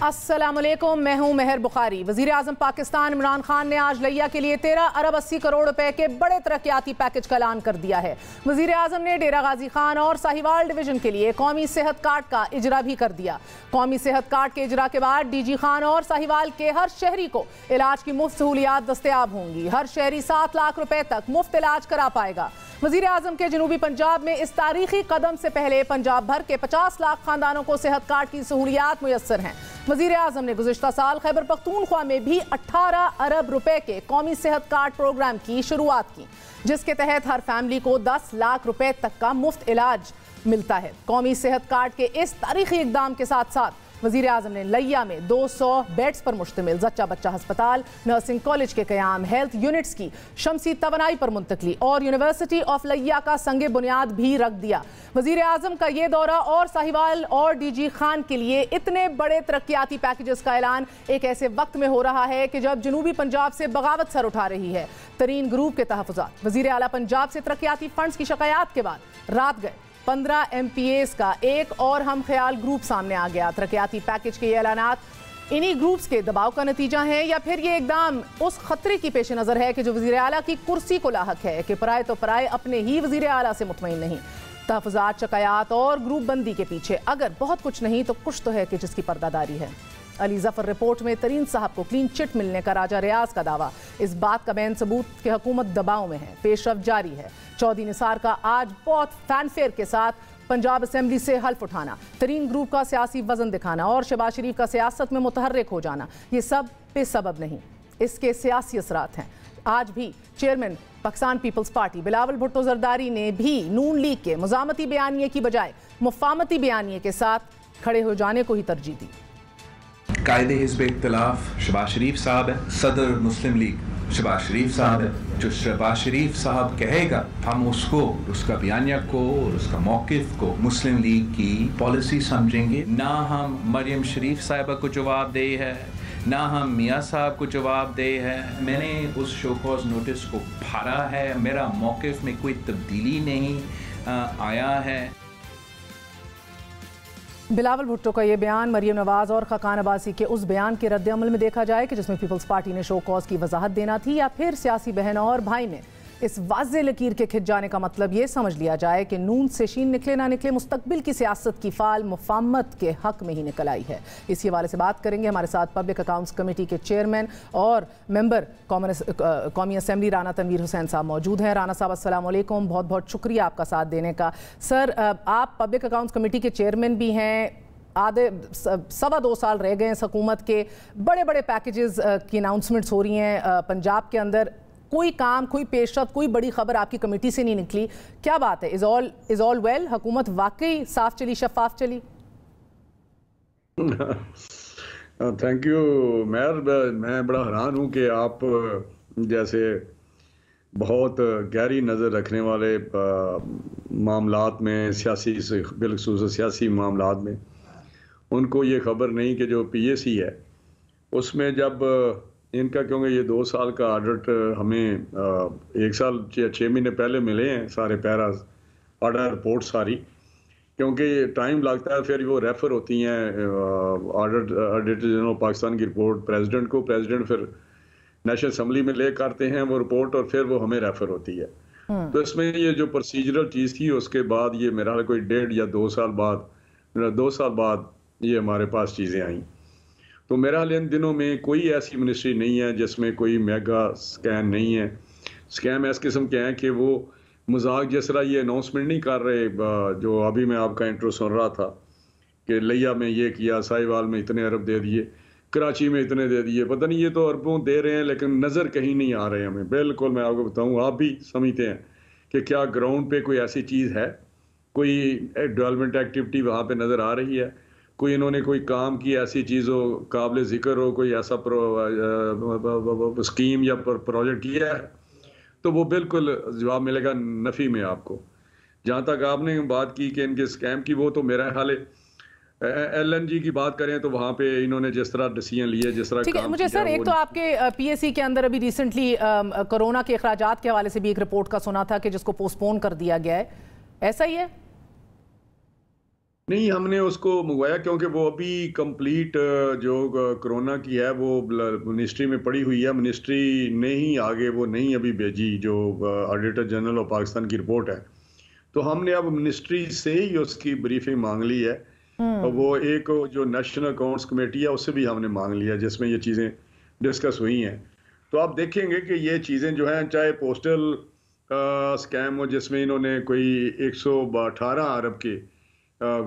अस्सलाम वालेकुम, मैं हूं मेहर बुखारी। वज़ीर आज़म पाकिस्तान इमरान खान ने आज लिया के लिए 13 अरब 80 करोड़ रुपए के बड़े तरक्याती पैकेज का ऐलान कर दिया है। वज़ीर आज़म ने डेरा गाजी खान और साहिवाल डिवीजन के लिए कौमी सेहत कार्ड का इजरा भी कर दिया। कौमी सेहत कार्ड के इजरा के बाद DG खान और साहिवाल के हर शहरी को इलाज की मुफ्त सहूलियात दस्तयाब होंगी। हर शहरी 7 लाख रुपए तक मुफ्त इलाज करा पाएगा। वज़ीर आज़म के जनूबी पंजाब में इस तारीखी कदम से पहले पंजाब भर के 50 लाख खानदानों को सेहत कार्ड की सहूलियात मुयस्सर हैं। वज़ीर आज़म ने गुज़िश्ता साल खैबर पख्तूनख्वा में भी 18 अरब रुपए के कौमी सेहत कार्ड प्रोग्राम की शुरुआत की, जिसके तहत हर फैमिली को 10 लाख रुपए तक का मुफ्त इलाज मिलता है। कौमी सेहत कार्ड के इस तारीखी इक़दाम के साथ साथ वज़ीर आज़म ने लिया में 200 बेड्स पर मुश्तमिल जच्चा बच्चा अस्पताल, नर्सिंग कॉलेज के क़याम, हेल्थ यूनिट्स की शमसी तवानाई पर मुंतकली और यूनिवर्सिटी ऑफ लिया का संगे बुनियाद भी रख दिया। वज़ीर आज़म का ये दौरा और साहिवाल और DG खान के लिए इतने बड़े तरक्याती पैकेजेस का ऐलान एक ऐसे वक्त में हो रहा है कि जब जनूबी पंजाब से बगावत सर उठा रही है। तरीन ग्रुप के तहफ़्फ़ुज़ात। वज़ीर आला पंजाब से तरक्याती फंड्स की शिकायत के बाद रात गए 15 MPAs का एक और हम ख्याल ग्रुप सामने आ गया। तरक्याती पैकेज के ये ऐलानात इन्हीं ग्रुप्स के दबाव का नतीजा है या फिर ये इकदाम उस खतरे की पेश नज़र है कि जो वज़ीर आला की कुर्सी को लाहक है कि पराए तो पराए अपने ही वज़ीर आला से मुतमईन नहीं। तहफ़्फ़ुज़ात, शिकायत और ग्रुप बंदी के पीछे अगर बहुत कुछ नहीं तो कुछ तो है कि जिसकी पर्दादारी है। अली ज़फ़र रिपोर्ट में तरीन साहब को क्लीन चिट मिलने का राजा रियाज का दावा, इस बात का बैन सबूत कि हुकूमत दबाव में है। पेशरफ जारी है। चौधरी निसार का आज बहुत फैनफेयर के साथ पंजाब असेंबली से हल्फ उठाना, तरीन ग्रुप का सियासी वजन दिखाना और शहबाज शरीफ का सियासत में मुतहर्रिक हो जाना, ये सब बेसबब नहीं, इसके सियासी असरात हैं। आज भी chairman Pakistan peoples party Bilawal Bhutto Zardari ने भी नून लीग के मुज़ामती बयानिए की बजाय मुफामती बयानिए के साथ खड़े हो जाने को ही तरजीह दी। कायदे हिज़्ब इख्तिलाफ शहबाज शरीफ साहब है, सदर मुस्लिम लीग शहबाज शरीफ साहब है। जो शहबाज शरीफ साहब कहेगा हम उसको, उसका बयानिया को और उसका मौक़िफ़ को मुस्लिम लीग की पॉलिसी समझेंगे। ना हम मरियम शरीफ साहिबा को जवाब दे है, ना हम मियाँ साहब को जवाब दे है। मैंने उस शोकॉज नोटिस को फाड़ा है, मेरा मौक़िफ़ में कोई तब्दीली नहीं आया है। बिलावल भुट्टो का ये बयान मरियम नवाज और खकान अब्बासी के उस बयान के रद्द अमल में देखा जाए कि जिसमें पीपल्स पार्टी ने शो कॉज की वजाहत देना थी, या फिर सियासी बहन और भाई में इस वाज़े लकीर के खिंच जाने का मतलब ये समझ लिया जाए कि नून से शीन निकले ना निकले मुस्तकबिल की सियासत की फाल मुफाहमत के हक में ही निकल आई है। इसी हवाले से बात करेंगे। हमारे साथ पब्लिक अकाउंट्स कमेटी के चेयरमैन और मेंबर कौमी असेंबली राना तनवीर हुसैन साहब मौजूद हैं। राना साहब अस्सलाम वालेकुम, बहुत बहुत शुक्रिया आपका साथ देने का। सर, आप पब्लिक अकाउंट्स कमेटी के चेयरमैन भी हैं, आधे 2.25 साल रह गए हैं हुकूमत के, बड़े बड़े पैकेजेस की अनाउंसमेंट्स हो रही हैं पंजाब के अंदर, कोई काम, कोई पेशरफ, कोई बड़ी खबर आपकी कमेटी से नहीं निकली। क्या बात है? Is all well? हुकूमत वाकई साफ चली, शफाफ चली? थैंक यू मेहर। मैं बड़ा हैरान हूँ कि आप जैसे बहुत गहरी नज़र रखने वाले मामलात में, सियासी बिलखुसूस सियासी मामलात में, उनको ये खबर नहीं कि जो PAC है उसमें जब इनका, क्योंकि ये 2 साल का ऑडिट हमें 1 साल 6 महीने पहले मिले हैं सारे पैराज ऑर्डर रिपोर्ट सारी, क्योंकि टाइम लगता है, फिर वो रेफ़र होती हैं ऑडिटर जनरल पाकिस्तान की रिपोर्ट प्रेसिडेंट को, प्रेसिडेंट फिर नेशनल असम्बली में ले करते हैं वो रिपोर्ट और फिर वो हमें रेफ़र होती है। तो इसमें ये जो प्रोसीजरल चीज़ थी उसके बाद ये मेरा कोई 1.5 या 2 साल बाद ये हमारे पास चीज़ें आई। तो मेरा हाल इन दिनों में कोई ऐसी मिनिस्ट्री नहीं है जिसमें कोई मेगा स्कैम नहीं है। स्कैम इस किस्म के हैं कि वो मजाक जिस तरह ये अनाउंसमेंट नहीं कर रहे, जो अभी मैं आपका इंट्रो सुन रहा था कि लिया में ये किया, साहिवाल में इतने अरब दे दिए, कराची में इतने दे दिए, पता नहीं ये तो अरबों दे रहे हैं लेकिन नज़र कहीं नहीं आ रहे हमें। बिल्कुल मैं आपको बताऊँ, आप भी समझते हैं कि क्या ग्राउंड पे कोई ऐसी चीज़ है, कोई डेवलपमेंट एक्टिविटी वहाँ पे नज़र आ रही है, कोई इन्होंने कोई काम की ऐसी चीज़ हो, काबिल ज़िक्र हो, कोई ऐसा स्कीम या प्रोजेक्ट किया है, तो वो बिल्कुल जवाब मिलेगा नफ़ी में आपको। जहाँ तक आपने बात की कि इनके स्कैम की, वो तो मेरा हाल है। LNG की बात करें तो वहाँ पे इन्होंने जिस तरह डिसीजन लिए, जिस तरह ठीक है। मुझे सर एक तो आपके PAC के अंदर अभी रिसेंटली कोरोना के अखराजात के हवाले से भी एक रिपोर्ट का सुना था कि जिसको पोस्टपोन कर दिया गया है, ऐसा ही है? نہیں، ہم نے اس کو منگوایا کیونکہ وہ ابھی کمپلیٹ جو کرونا کی ہے وہ منسٹری میں پڑی ہوئی ہے. منسٹری نے ہی آگے وہ نہیں ابھی بھیجی جو آڈیٹر جنرل آف پاکستان کی رپورٹ ہے. تو ہم نے اب منسٹری سے ہی اس کی بریفنگ مانگ لی ہے. وہ ایک جو نیشنل اکاؤنٹس کمیٹی ہے اس سے بھی ہم نے مانگ لیا جس میں یہ چیزیں ڈسکس ہوئی ہیں. تو آپ دیکھیں گے کہ یہ چیزیں جو ہیں چاہے پوسٹل اسکیم ہو جس میں انہوں نے کوئی 118 ارب کے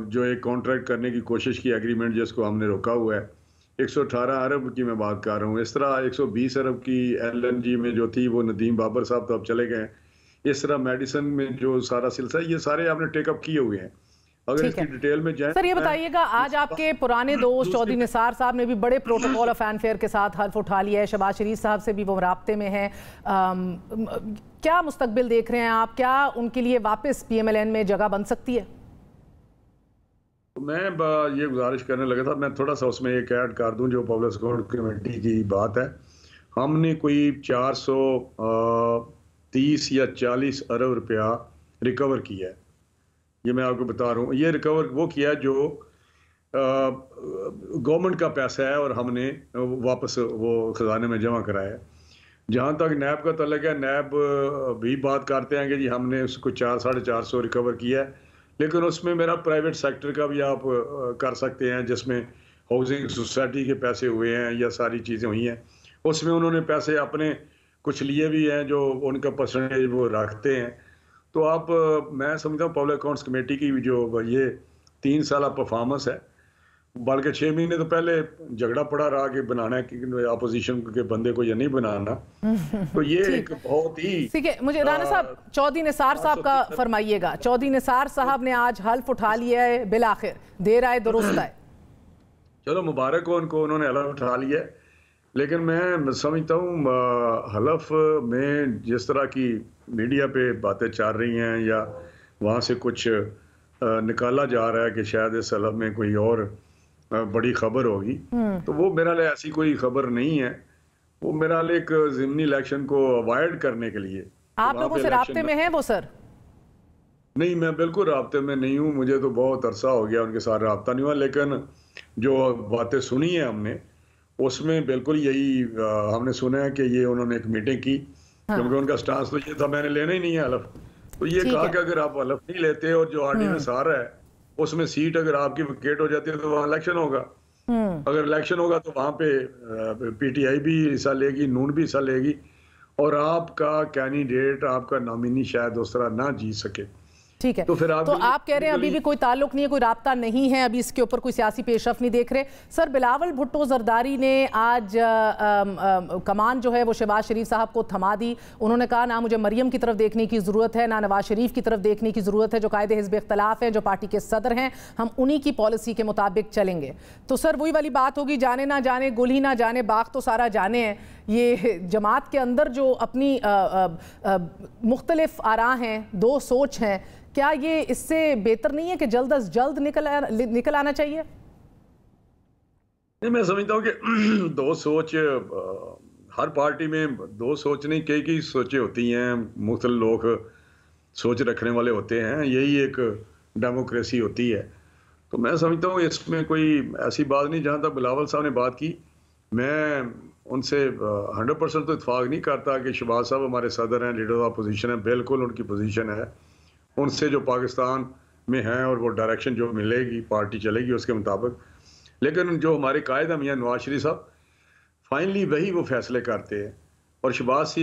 جو ایک کانٹریکٹ کرنے کی کوشش کی ایگریمنٹ جس کو ہم نے روکا ہوا ہے 118 ارب کی میں بات کر رہا ہوں. اس طرح 120 ارب کی LNG میں جو تھی وہ ندیم بابر صاحب تو اب چلے گئے. اس طرح میڈیسن میں جو سارا سلسلہ یہ سارے آپ نے ٹیک اپ کیے ہوئے ہیں. اگر اس کی ڈیٹیل میں جائیں سر یہ بتائیے گا آج آپ کے پرانے دوست چودھری نثار صاحب نے بھی بڑے پروٹوکول آف فین فیئر کے ساتھ حلف اٹھا لیا ہے. شہباز شریف صاحب سے بھی وہ رابطے میں ہیں. کیا مستقبل دیکھ رہے ہیں آپ؟ کیا ان کے لیے واپس PMLN میں جگہ بن سکتی ہے؟ میں یہ گزارش کرنے لگا تھا میں تھوڑا سا اس میں ایک ایڈ کر دوں جو پبلک سکیورٹی کمیٹی کی بات ہے. ہم نے کوئی 430 یا 40 ارب روپیہ ریکور کیا ہے. یہ میں آپ کو بتا رہا ہوں یہ ریکور وہ کیا جو گورنمنٹ کا پیسہ ہے اور ہم نے واپس وہ خزانے میں جمع کرایا ہے. جہاں تک نیب کا تعلق ہے نیب بھی بات کرتے ہیں کہ جی ہم نے اس کو 400-450 ریکور کیا ہے. لیکن اس میں میرا پرائیویٹ سیکٹر کا بھی آپ کر سکتے ہیں جس میں ہاؤسنگ سوسائٹی کے پیسے ہوئے ہیں یا ساری چیزیں ہوئی ہیں. اس میں انہوں نے پیسے اپنے کچھ لیے بھی ہیں جو ان کا پرسنٹیج وہ رکھتے ہیں. تو آپ میں سمجھتا ہوں پبلک اکاؤنٹس کمیٹی کی جو یہ 3 سالہ پرفارمنس ہے بلکہ 6 مہینے تو پہلے جھگڑا پڑا رہا کہ بنانا ہے اپوزیشن کے بندے کو یا نہیں بنانا. تو یہ ایک بہت ہی ٹھیک ہے. مجھے رانا صاحب چودھری نثار صاحب کا فرمائیے گا. چودھری نثار صاحب نے آج حلف اٹھا لیا ہے بالآخر دیر آئے درست آئے. چلو مبارک ہو ان کو انہوں نے حلف اٹھا لیا ہے. لیکن میں سمجھتا ہوں حلف میں جس طرح کی میڈیا پہ باتیں چل رہی ہیں یا وہاں سے کچھ نکالا جا رہا ہے کہ شاید اس حلف میں کوئی اور بڑی خبر ہوگی تو وہ میرا لئے ایسی کوئی خبر نہیں ہے. وہ میرا لئے ایک ضمنی الیکشن کو اوائڈ کرنے کے لیے. آپ لوگوں سے رابطے میں ہیں وہ سر؟ نہیں میں بالکل رابطے میں نہیں ہوں. مجھے تو بہت عرصہ ہو گیا ان کے ساتھ رابطہ نہیں ہوا. لیکن جو باتیں سنی ہیں ہم نے اس میں بالکل یہی ہم نے سنا ہے کہ یہ انہوں نے ایک میٹنگ کی کیونکہ ان کا سٹانس تو یہ تھا میں نے لینا ہی نہیں ہے حلف. تو یہ کہا کہ اگر آپ حلف نہیں لیتے اور جو آرڈیننس آ رہا ہے اس میں سیٹ اگر آپ کی ویکیٹ ہو جاتی ہے تو وہاں الیکشن ہوگا. اگر الیکشن ہوگا تو وہاں پہ PTI بھی حصہ لے گی نون بھی حصہ لے گی اور آپ کا کینڈیڈیٹ آپ کا نامینی شاید اس طرح نہ جیت سکے. ٹھیک ہے تو آپ کہہ رہے ہیں ابھی بھی کوئی تعلق نہیں ہے کوئی رابطہ نہیں ہے ابھی اس کے اوپر کوئی سیاسی پیش رفت نہیں دیکھ رہے. سر بلاول بھٹو زرداری نے آج کمان جو ہے وہ شہباز شریف صاحب کو تھما دی. انہوں نے کہا نہ مجھے مریم کی طرف دیکھنے کی ضرورت ہے نہ نواز شریف کی طرف دیکھنے کی ضرورت ہے جو قائد حزب اختلاف ہیں جو پارٹی کے صدر ہیں ہم انہی کی پالیسی کے مطابق چلیں گے. تو سر وہی والی بات ہوگی جانے نہ جانے گل ہی نہ جانے باغ تو سارا جانے ہیں. یہ جماعت کے اندر جو اپنی مختلف آراء ہیں دو سوچ ہیں کیا یہ اس سے بہتر نہیں ہے کہ جلد از جلد نکل آنا چاہیے؟ نہیں میں سمجھتا ہوں کہ دو سوچ ہر پارٹی میں دو سوچ نہیں کئی سوچیں ہوتی ہیں. مختلف لوگ سوچ رکھنے والے ہوتے ہیں یہی ایک ڈیموکریسی ہوتی ہے. تو میں سمجھتا ہوں اس میں کوئی ایسی بات نہیں. جہاں تک بلاول صاحب نے بات کی میں ان سے 100% تو اتفاق نہیں کرتا کہ شہباز صاحب ہمارے صدر ہیں لیڈر آف اپوزیشن ہیں. بالکل ان کی پوزیشن ہے ان سے جو پاکستان میں ہیں اور وہ ڈائریکشن جو ملے گی پارٹی چلے گی اس کے مطابق. لیکن جو ہمارے قائد ہیں میاں نواز شریف صاحب فائنلی وہی وہ فیصلے کرتے ہیں اور شہباز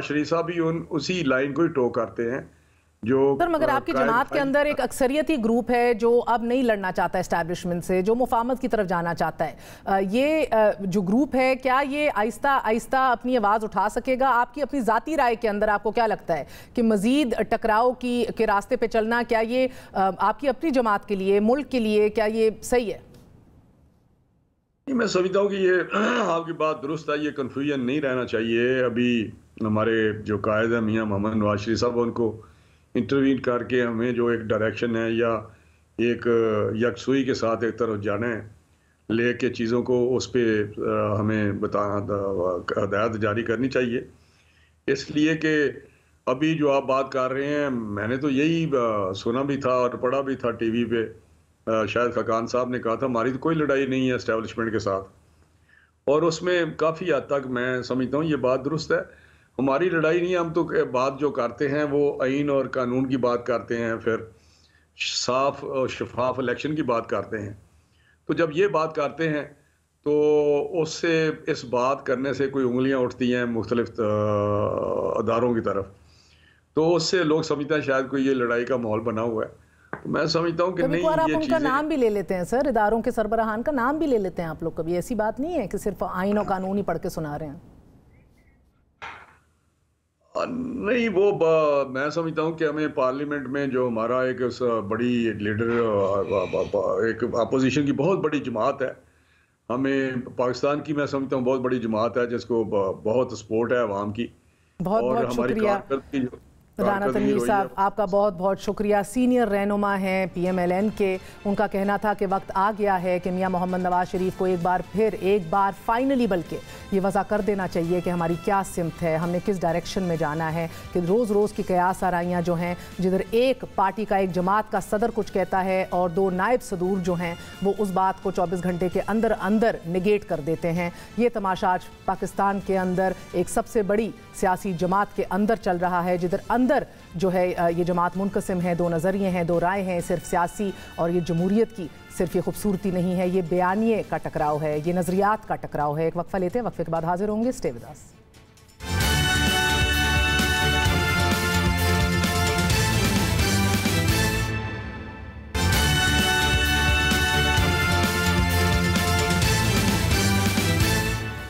شریف صاحب بھی اسی لائن کو ہی ٹو کرتے ہیں جو سر. مگر آپ کی جماعت کے اندر ایک اکثریتی گروپ ہے جو اب نہیں لڑنا چاہتا اسٹیبلشمنٹ سے جو مفاہمت کی طرف جانا چاہتا ہے. یہ جو گروپ ہے کیا یہ آہستہ آہستہ اپنی آواز اٹھا سکے گا؟ آپ کی اپنی ذاتی رائے کے اندر آپ کو کیا لگتا ہے کہ مزید ٹکراؤ کے راستے پہ چلنا کیا یہ آپ کی اپنی جماعت کے لیے ملک کے لیے کیا یہ صحیح ہے؟ میں سمجھتا ہوں کہ یہ آپ کی بات درست ہے. یہ کنفیوژن نہیں رہنا چاہیے. ابھی ہمارے جو قائد ہیں میاں محمد نواز شریف صاحب ان کو انٹروین کر کے ہمیں جو ایک ڈائریکشن ہے یا ایک یکسوئی کے ساتھ ایک طرف جانا ہے لے کے چیزوں کو اس پہ ہمیں ہدایت جاری کرنی چاہیے. اس لیے کہ ابھی جو آپ بات کر رہے ہیں میں نے تو یہی سنا بھی تھا اور پڑھا بھی تھا ٹی وی پہ शाहिद खाकान साहब ने कहा था हमारी तो कोई लड़ाई नहीं है एस्टेब्लिशमेंट के साथ, और उसमें काफ़ी हद तक मैं समझता हूँ ये बात दुरुस्त है। हमारी लड़ाई नहीं है, हम तो बात जो करते हैं वो आइन और कानून की बात करते हैं, फिर साफ और शफाफ इलेक्शन की बात करते हैं। तो जब ये बात करते हैं तो उससे इस बात करने से कोई उंगलियां उठती हैं मुख्तलिफ अदारों की तरफ, तो उससे लोग समझते हैं शायद कोई ये लड़ाई का माहौल बना हुआ है। तो मैं समझता हूँ कि नहीं, आप ये उनका नाम भी ले लेते हैं सर, इदारों के सरबराहान का नाम भी ले लेते हैं आप लोग, कभी ऐसी बात नहीं है कि सिर्फ आइन और कानून ही पढ़ के सुना रहे हैं? नहीं, वो मैं समझता हूँ कि हमें पार्लियामेंट में जो हमारा एक बड़ी लीडर, एक अपोजिशन की बहुत बड़ी जमात है, हमें पाकिस्तान की मैं समझता हूँ बहुत बड़ी जमात है जिसको बहुत सपोर्ट है अवाम की। बहुत बहुत शुक्रिया राना तनवीर साहब, आपका बहुत बहुत शुक्रिया। सीनियर रहनुमा हैं PMLN के, उनका कहना था कि वक्त आ गया है कि मियां मोहम्मद नवाज शरीफ को एक बार फाइनली बल्कि ये वज़ा कर देना चाहिए कि हमारी क्या सिमत है, हमने किस डायरेक्शन में जाना है। कि रोज़ रोज़ की कयास आराइयाँ जो हैं, जिधर एक पार्टी का एक जमात का सदर कुछ कहता है और 2 नायब सदूर जो हैं वो उस बात को 24 घंटे के अंदर अंदर निगेट कर देते हैं। ये तमाशा आज पाकिस्तान के अंदर एक सबसे बड़ी सियासी जमात के अंदर चल रहा है, जिधर अंदर जो है ये जमात मुनकसिम है, 2 नज़रिए हैं, 2 राय हैं सिर्फ सियासी, और ये जमहूरियत की सिर्फ ये खूबसूरती नहीं है, ये बयानिए का टकराव है, ये नज़रियात का टकराव है। एक वक्फा लेते हैं, वक्फे के बाद हाजिर होंगे। Stay with us.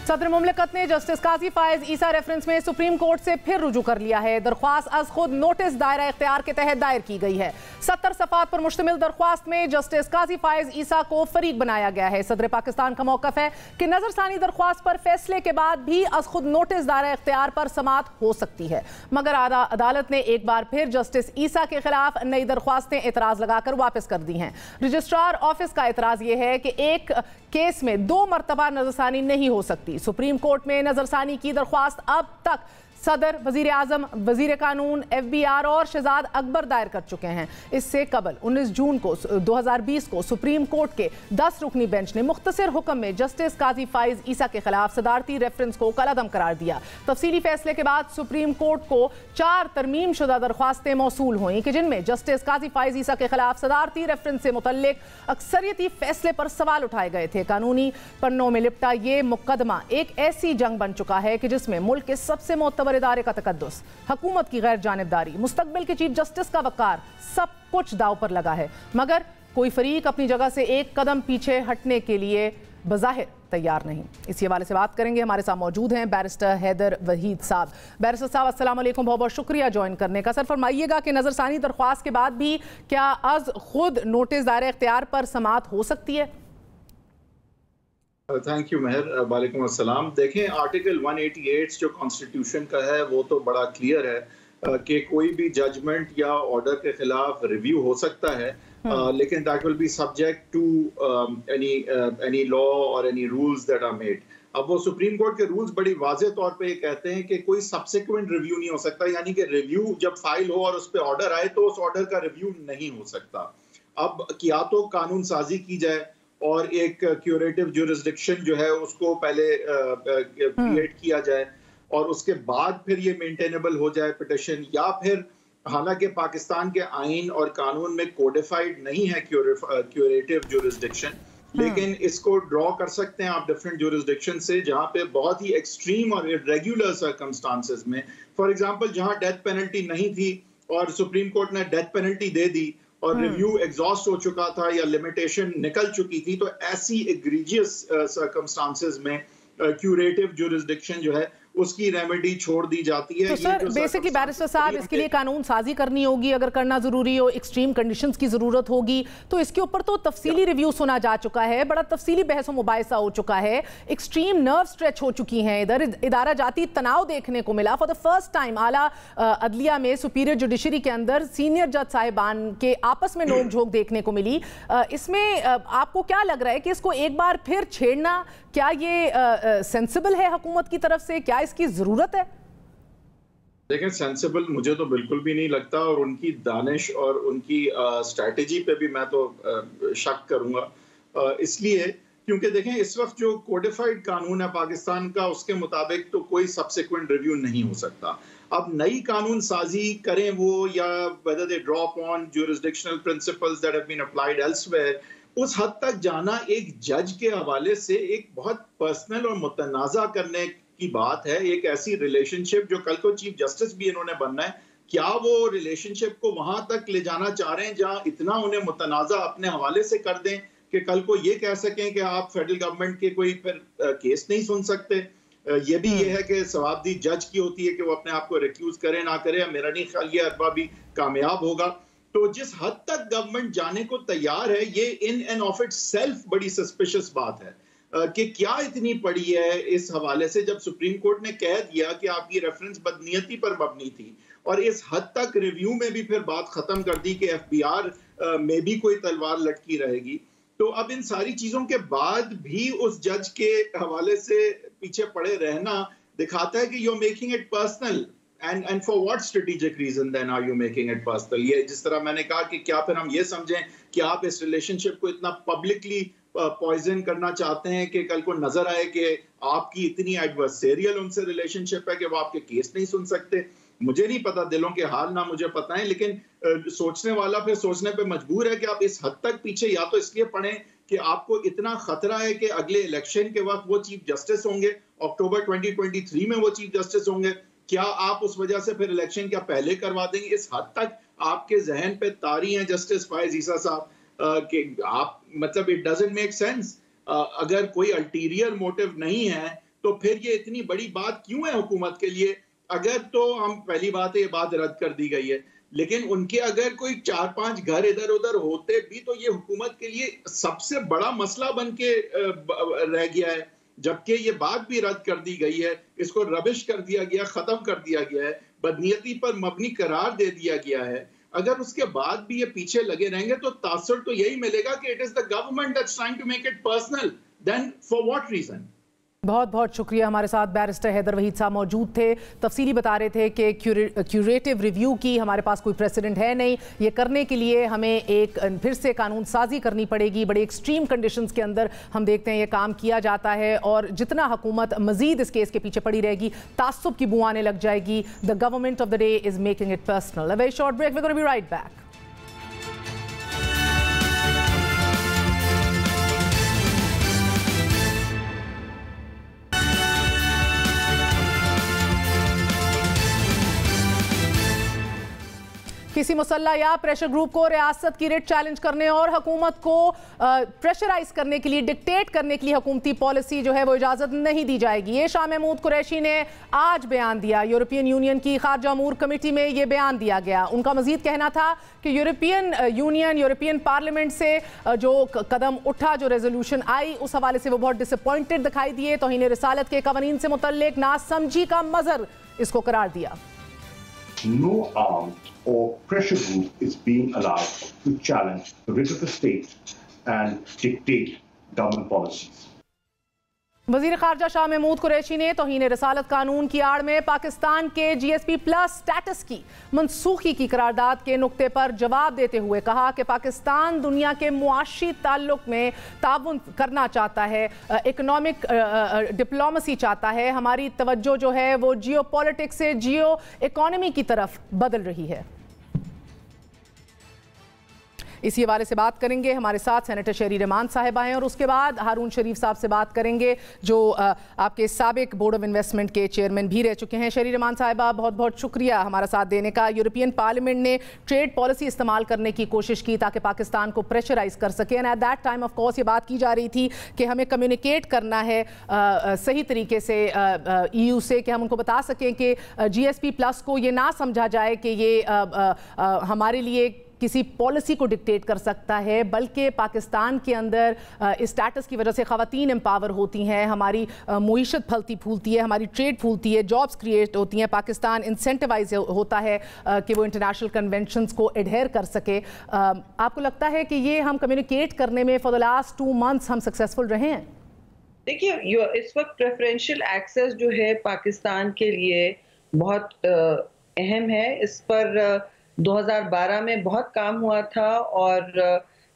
सदर मुमलिकत ने जस्टिस काजी फायज ईसा रेफरेंस में सुप्रीम कोर्ट से फिर रुजू कर लिया है। दरख्वास्त अज खुद नोटिस दायरा इख्तियार के तहत दायर की गई है। 70 सफ़ात पर मुश्तमिल दरख्वास्त में जस्टिस काजी फायज ईसा को फरीक बनाया गया है। सदर पाकिस्तान का मौक़िफ़ है कि नजरसानी दरख्वास्त पर फैसले के बाद भी अज खुद नोटिस दायरा इख्तियार पर समाअत हो सकती है, मगर अदालत ने एक बार फिर जस्टिस ईसा के खिलाफ नई दरख्वास्तें एतराज़ लगाकर वापस कर दी हैं। रजिस्ट्रार ऑफिस का एतराज़ ये है कि एक केस में 2 मरतबा नजरसानी नहीं हो सकती। सुप्रीम कोर्ट में नजरसानी की दरख्वास्त अब तक सदर, वजीर आजम, वजीर कानून, FBR और शहजाद अकबर दायर कर चुके हैं। इससे कबल 19 जून को 2020 को सुप्रीम कोर्ट के 10 रुकनी बेंच ने मुख्तसर हुक्म में जस्टिस काजी फाइज ईसा के खिलाफ सदारती रेफरेंस को कलअदम करार दिया। तफसीली फैसले के बाद सुप्रीम कोर्ट को 4 तरमीम शुदा दरख्वास्तें मौसूल हुई कि जिनमें जस्टिस काजी फाइज ईसा के खिलाफ सदारती रेफरेंस से मुतल्लिक अक्सरियती फैसले पर सवाल उठाए गए थे। कानूनी पन्नों में लिपटा ये मुकदमा एक ऐसी जंग बन चुका है कि जिसमें मुल्क के सबसे मोतबर इदारे का तकद्दुस, हुकूमत की गैर जानिबदारी, मुस्तकबिल के चीफ जस्टिस का वकार, सब कुछ दाव पर लगा है। मगर कोई फरीक अपनी जगह से एक कदम पीछे हटने के लिए बज़ाहिर तैयार नहीं। इसी हवाले से बात करेंगे। हमारे साथ मौजूद हैं बैरिस्टर हैदर वहीद साहब। बैरिस्टर साहब, अस्सलाम वालेकुम, बहुत बहुत शुक्रिया ज्वाइन करने का। सर, फरमाइएगा कि नजरसानी दरख्वास्त के बाद भी क्या अज खुद नोटिस दायरा इख्तियार पर समाअत हो सकती है? थैंक यू मेहर, वालेकुम अस्सलाम। देखें, आर्टिकल 188 जो कॉन्स्टिट्यूशन का है वो तो बड़ा क्लियर है कि कोई भी जजमेंट या ऑर्डर के खिलाफ रिव्यू हो सकता है, लेकिन that will be subject to any law और any rules that are made. अब वो सुप्रीम कोर्ट के रूल्स बड़ी वाज़ेह तौर पे कहते हैं कि कोई सब्सिक्वेंट रिव्यू नहीं हो सकता, यानी कि रिव्यू जब फाइल हो और उस पर ऑर्डर आए तो उस ऑर्डर का रिव्यू नहीं हो सकता। अब या तो कानून साजी की जाए और एक क्यूरेटिव ज्यूरिसडिक्शन जो है उसको पहले क्रिएट किया जाए और उसके बाद फिर ये मेंटेनेबल हो जाए पिटिशन, या फिर हालांकि पाकिस्तान के आइन और कानून में कोडिफाइड नहीं है क्यूरेटिव ज्यूरिसडिक्शन, लेकिन इसको ड्रॉ कर सकते हैं आप डिफरेंट ज्यूरिसडिक्शन से जहां पे बहुत ही एक्सट्रीम और इरेगुलर सर्कमस्टांसेस में, फॉर एग्जांपल जहां डेथ पेनल्टी नहीं थी और सुप्रीम कोर्ट ने डेथ पेनल्टी दे दी और रिव्यू एग्जॉस्ट हो चुका था या लिमिटेशन निकल चुकी थी, तो ऐसी एग्रीजियस सर्कमस्टांसेस में क्यूरेटिव ज्यूरिसडिक्शन जो है उसकी रेमेडी छोड़ दी जाती है। तो सर बेसिकली बैरिस्टर साहब इसके लिए कानून साजी करनी होगी, अगर करना जरूरी हो, एक्सट्रीम कंडीशंस की जरूरत होगी, तो इसके ऊपर तो तफसीली रिव्यू सुना जा चुका है, बड़ा तफसीली बहस मुबाहिसा हो चुका है, एक्सट्रीम नर्व स्ट्रेच हो चुकी हैं, इधर इदारा जाती तनाव देखने को मिला। फॉर द फर्स्ट टाइम आला अदलिया में सुपीरियर जुडिशरी के अंदर सीनियर जज साहिबान के आपस में नोक झोंक देखने को मिली। इसमें आपको क्या लग रहा है कि इसको एक बार फिर छेड़ना क्या ये सेंसिबल है हुकूमत की तरफ से, क्या इसकी जरूरत है? دیکھیں سینسیبل مجھے تو بالکل بھی نہیں لگتا، اور ان کی دانش اور ان کی اسٹریٹجی پہ بھی میں تو شک کروں گا، اس لیے کیونکہ دیکھیں اس وقت جو کوڈیفائڈ قانون ہے پاکستان کا، اس کے مطابق تو کوئی سبسیکوینٹ ریویو نہیں ہو سکتا. اب نئی قانون سازی کریں وہ، یا whether they draw upon jurisdictional principles that have been applied elsewhere، اس حد تک جانا ایک جج کے حوالے سے ایک بہت پرسنل اور متنازع کرنے کی بات ہے. ایک ایسی ریلیشن شپ جو کل کو چیف جسٹس بھی انہوں نے بننا ہے، کیا وہ ریلیشن شپ کو وہاں تک لے جانا چاہ رہے ہیں جہاں اتنا انہیں متنازع اپنے حوالے سے کر دیں کہ کل کو یہ کہہ سکیں کہ آپ فیڈرل گورنمنٹ کے کوئی پھر کیس نہیں سن سکتے. یہ بھی یہ ہے کہ ثوابدی جج کی ہوتی ہے کہ وہ اپنے آپ کو ریکیوز کرے نہ کرے. میرا نہیں خیال یہ اربا بھی کامیاب ہوگا. تو جس حد تک گورنمنٹ جانے کو تیار ہے، یہ in and of it self بڑی سسپیشس بات ہے کہ کیا اتنی پڑی ہے اس حوالے سے. جب سپریم کورٹ نے کہہ دیا کہ آپ کی ریفرنس بدنیتی پر مبنی تھی، اور اس حد تک ریویو میں بھی پھر بات ختم کر دی کہ ایف بی آر میں بھی کوئی تلوار لٹکی رہے گی، تو اب ان ساری چیزوں کے بعد بھی اس جج کے حوالے سے پیچھے پڑے رہنا دکھاتا ہے کہ you making it personal. And for what strategic reason then are you making it personal؟ یہ جس طرح میں نے کہا کہ کیا پھر ہم یہ سمجھیں کہ آپ اس ریلیشن شپ کو اتنا پبلکلی پوائزن کرنا چاہتے ہیں کہ کل کو نظر آئے کہ آپ کی اتنی ایڈورسیریل ان سے ریلیشن شپ ہے کہ وہ آپ کے کیس نہیں سن سکتے. مجھے نہیں پتا، دلوں کے حال نہ مجھے پتہ ہے، لیکن سوچنے والا پھر سوچنے پہ مجبور ہے کہ آپ اس حد تک پیچھے یا تو اس لیے پڑیں کہ آپ کو اتنا خطرہ ہے کہ اگلے الیکشن کے وقت وہ چیف جسٹس ہوں گے، اکتوبر 2023 میں وہ چیف جسٹس ہوں گے، کیا آپ اس وجہ سے پھر الیکشن کیا پہلے کروا دیں گے؟ اس حد تک آپ کے ذہن پہ طاری ہیں جسٹس فائز عیسیٰ صاحب کہ آپ مطلب اٹ ڈزنٹ میک سینس. اگر کوئی الٹیریئر موٹو نہیں ہے تو پھر یہ اتنی بڑی بات کیوں ہے حکومت کے لیے؟ اگر تو ہم پہلی بات ہے یہ بات رد کر دی گئی ہے، لیکن ان کے اگر کوئی 4-5 گھر ادھر ادھر ہوتے بھی تو یہ حکومت کے لیے سب سے بڑا مسئلہ بن کے رہ گیا ہے. جبکہ یہ بات بھی رد کر دی گئی ہے، اس کو ربش کر دیا گیا، ختم کر دیا گیا ہے، بدنیتی پر مبنی قرار دے دیا گیا ہے. اگر اس کے بعد بھی یہ پیچھے لگے رہیں گے تو تاثر تو یہی ملے گا کہ it is the government that's trying to make it personal. Then for what reason؟ بہت بہت شکریہ. ہمارے ساتھ بیرسٹر حیدر وحید صاحب موجود تھے، تفصیلی بتا رہے تھے کہ کیوریٹو ریویو کی ہمارے پاس کوئی پریسیڈنٹ ہے نہیں. یہ کرنے کے لیے ہمیں ایک پھر سے قانون سازی کرنی پڑے گی. بڑے ایکسٹریم کنڈیشنز کے اندر ہم دیکھتے ہیں یہ کام کیا جاتا ہے، اور جتنا حکومت مزید اس کیس کے پیچھے پڑی رہے گی تعصب کی بو آنے لگ جائے گی. The government of the day is making it personal. A very short break. We're going to be right back. کسی مسلح یا پریشر گروپ کو ریاست کی ریٹ چیلنج کرنے اور حکومت کو پریشرائز کرنے کے لیے، ڈکٹیٹ کرنے کے لیے حکومتی پالیسی جو ہے وہ اجازت نہیں دی جائے گی. یہ شاہ محمود قریشی نے آج بیان دیا. یورپین یونین کی خارجہ امور کمیٹی میں یہ بیان دیا گیا. ان کا مزید کہنا تھا کہ یورپین یونین، یورپین پارلیمنٹ سے جو قدم اٹھا، جو ریزولوشن آئی، اس حوالے سے وہ بہت ڈس اپوائنٹڈ دکھائی دیے. توہین رسالت کے قوانین سے متعلق ناسمجھی کا مظہر اس کو قرار دیا. No armed or pressure group is being allowed to challenge the writ of the state and dictate government policies. وزیر خارجہ شاہ محمود قریشی نے توہین رسالت قانون کی آڑ میں پاکستان کے جی ایس پی پلس سٹیٹس کی منسوخی کی قرارداد کے نقطے پر جواب دیتے ہوئے کہا کہ پاکستان دنیا کے معاشی تعلق میں تعاون کرنا چاہتا ہے، اکنامک ڈپلومیسی چاہتا ہے. ہماری توجہ جو ہے وہ جیو پولیٹکس سے جیو اکانومی کی طرف بدل رہی ہے. اسی حوالے سے بات کریں گے. ہمارے ساتھ سینیٹر شہری رحمان صاحب آئے ہیں، اور اس کے بعد ہارون شریف صاحب سے بات کریں گے جو آپ کے سابق بورڈ آف انویسٹمنٹ کے چیئرمین بھی رہ چکے ہیں. شہری رحمان صاحبہ بہت بہت شکریہ ہمارا ساتھ دینے کا. یورپین پارلیمنٹ نے ٹریڈ پالیسی استعمال کرنے کی کوشش کی تاکہ پاکستان کو پریشرائز کر سکے. And at that time of course یہ بات کی جا رہی تھی کہ ہمیں کمیونیکیٹ کرنا ہے صحیح طریقے سے ای یو سے، کہ ہم ان کو بتا سکیں کہ جی ایس پی پلس کو یہ نہ سمجھا جائے کہ یہ ہمارے لیے کسی پالیسی کو ڈکٹیٹ کر سکتا ہے، بلکہ پاکستان کے اندر اس سٹیٹس کی وجہ سے خواتین امپاور ہوتی ہیں، ہماری معیشت پھلتی پھولتی ہے، ہماری ٹریڈ پھولتی ہے، جابز کریٹ ہوتی ہیں، پاکستان انسینٹیوائز ہوتا ہے کہ وہ انٹرنیشنل کنونشنز کو ایڈہیر کر سکے. آپ کو لگتا ہے کہ یہ ہم کمیونیکیٹ کرنے میں فار دا لاسٹ 2 months ہم سکسیسفل رہے ہیں؟ دیکھیے اس وقت پریفرینشیل ایکسیس جو ہے پاکستان کے لیے بہت اہم ہے. اس پر 2012 میں بہت کام ہوا تھا اور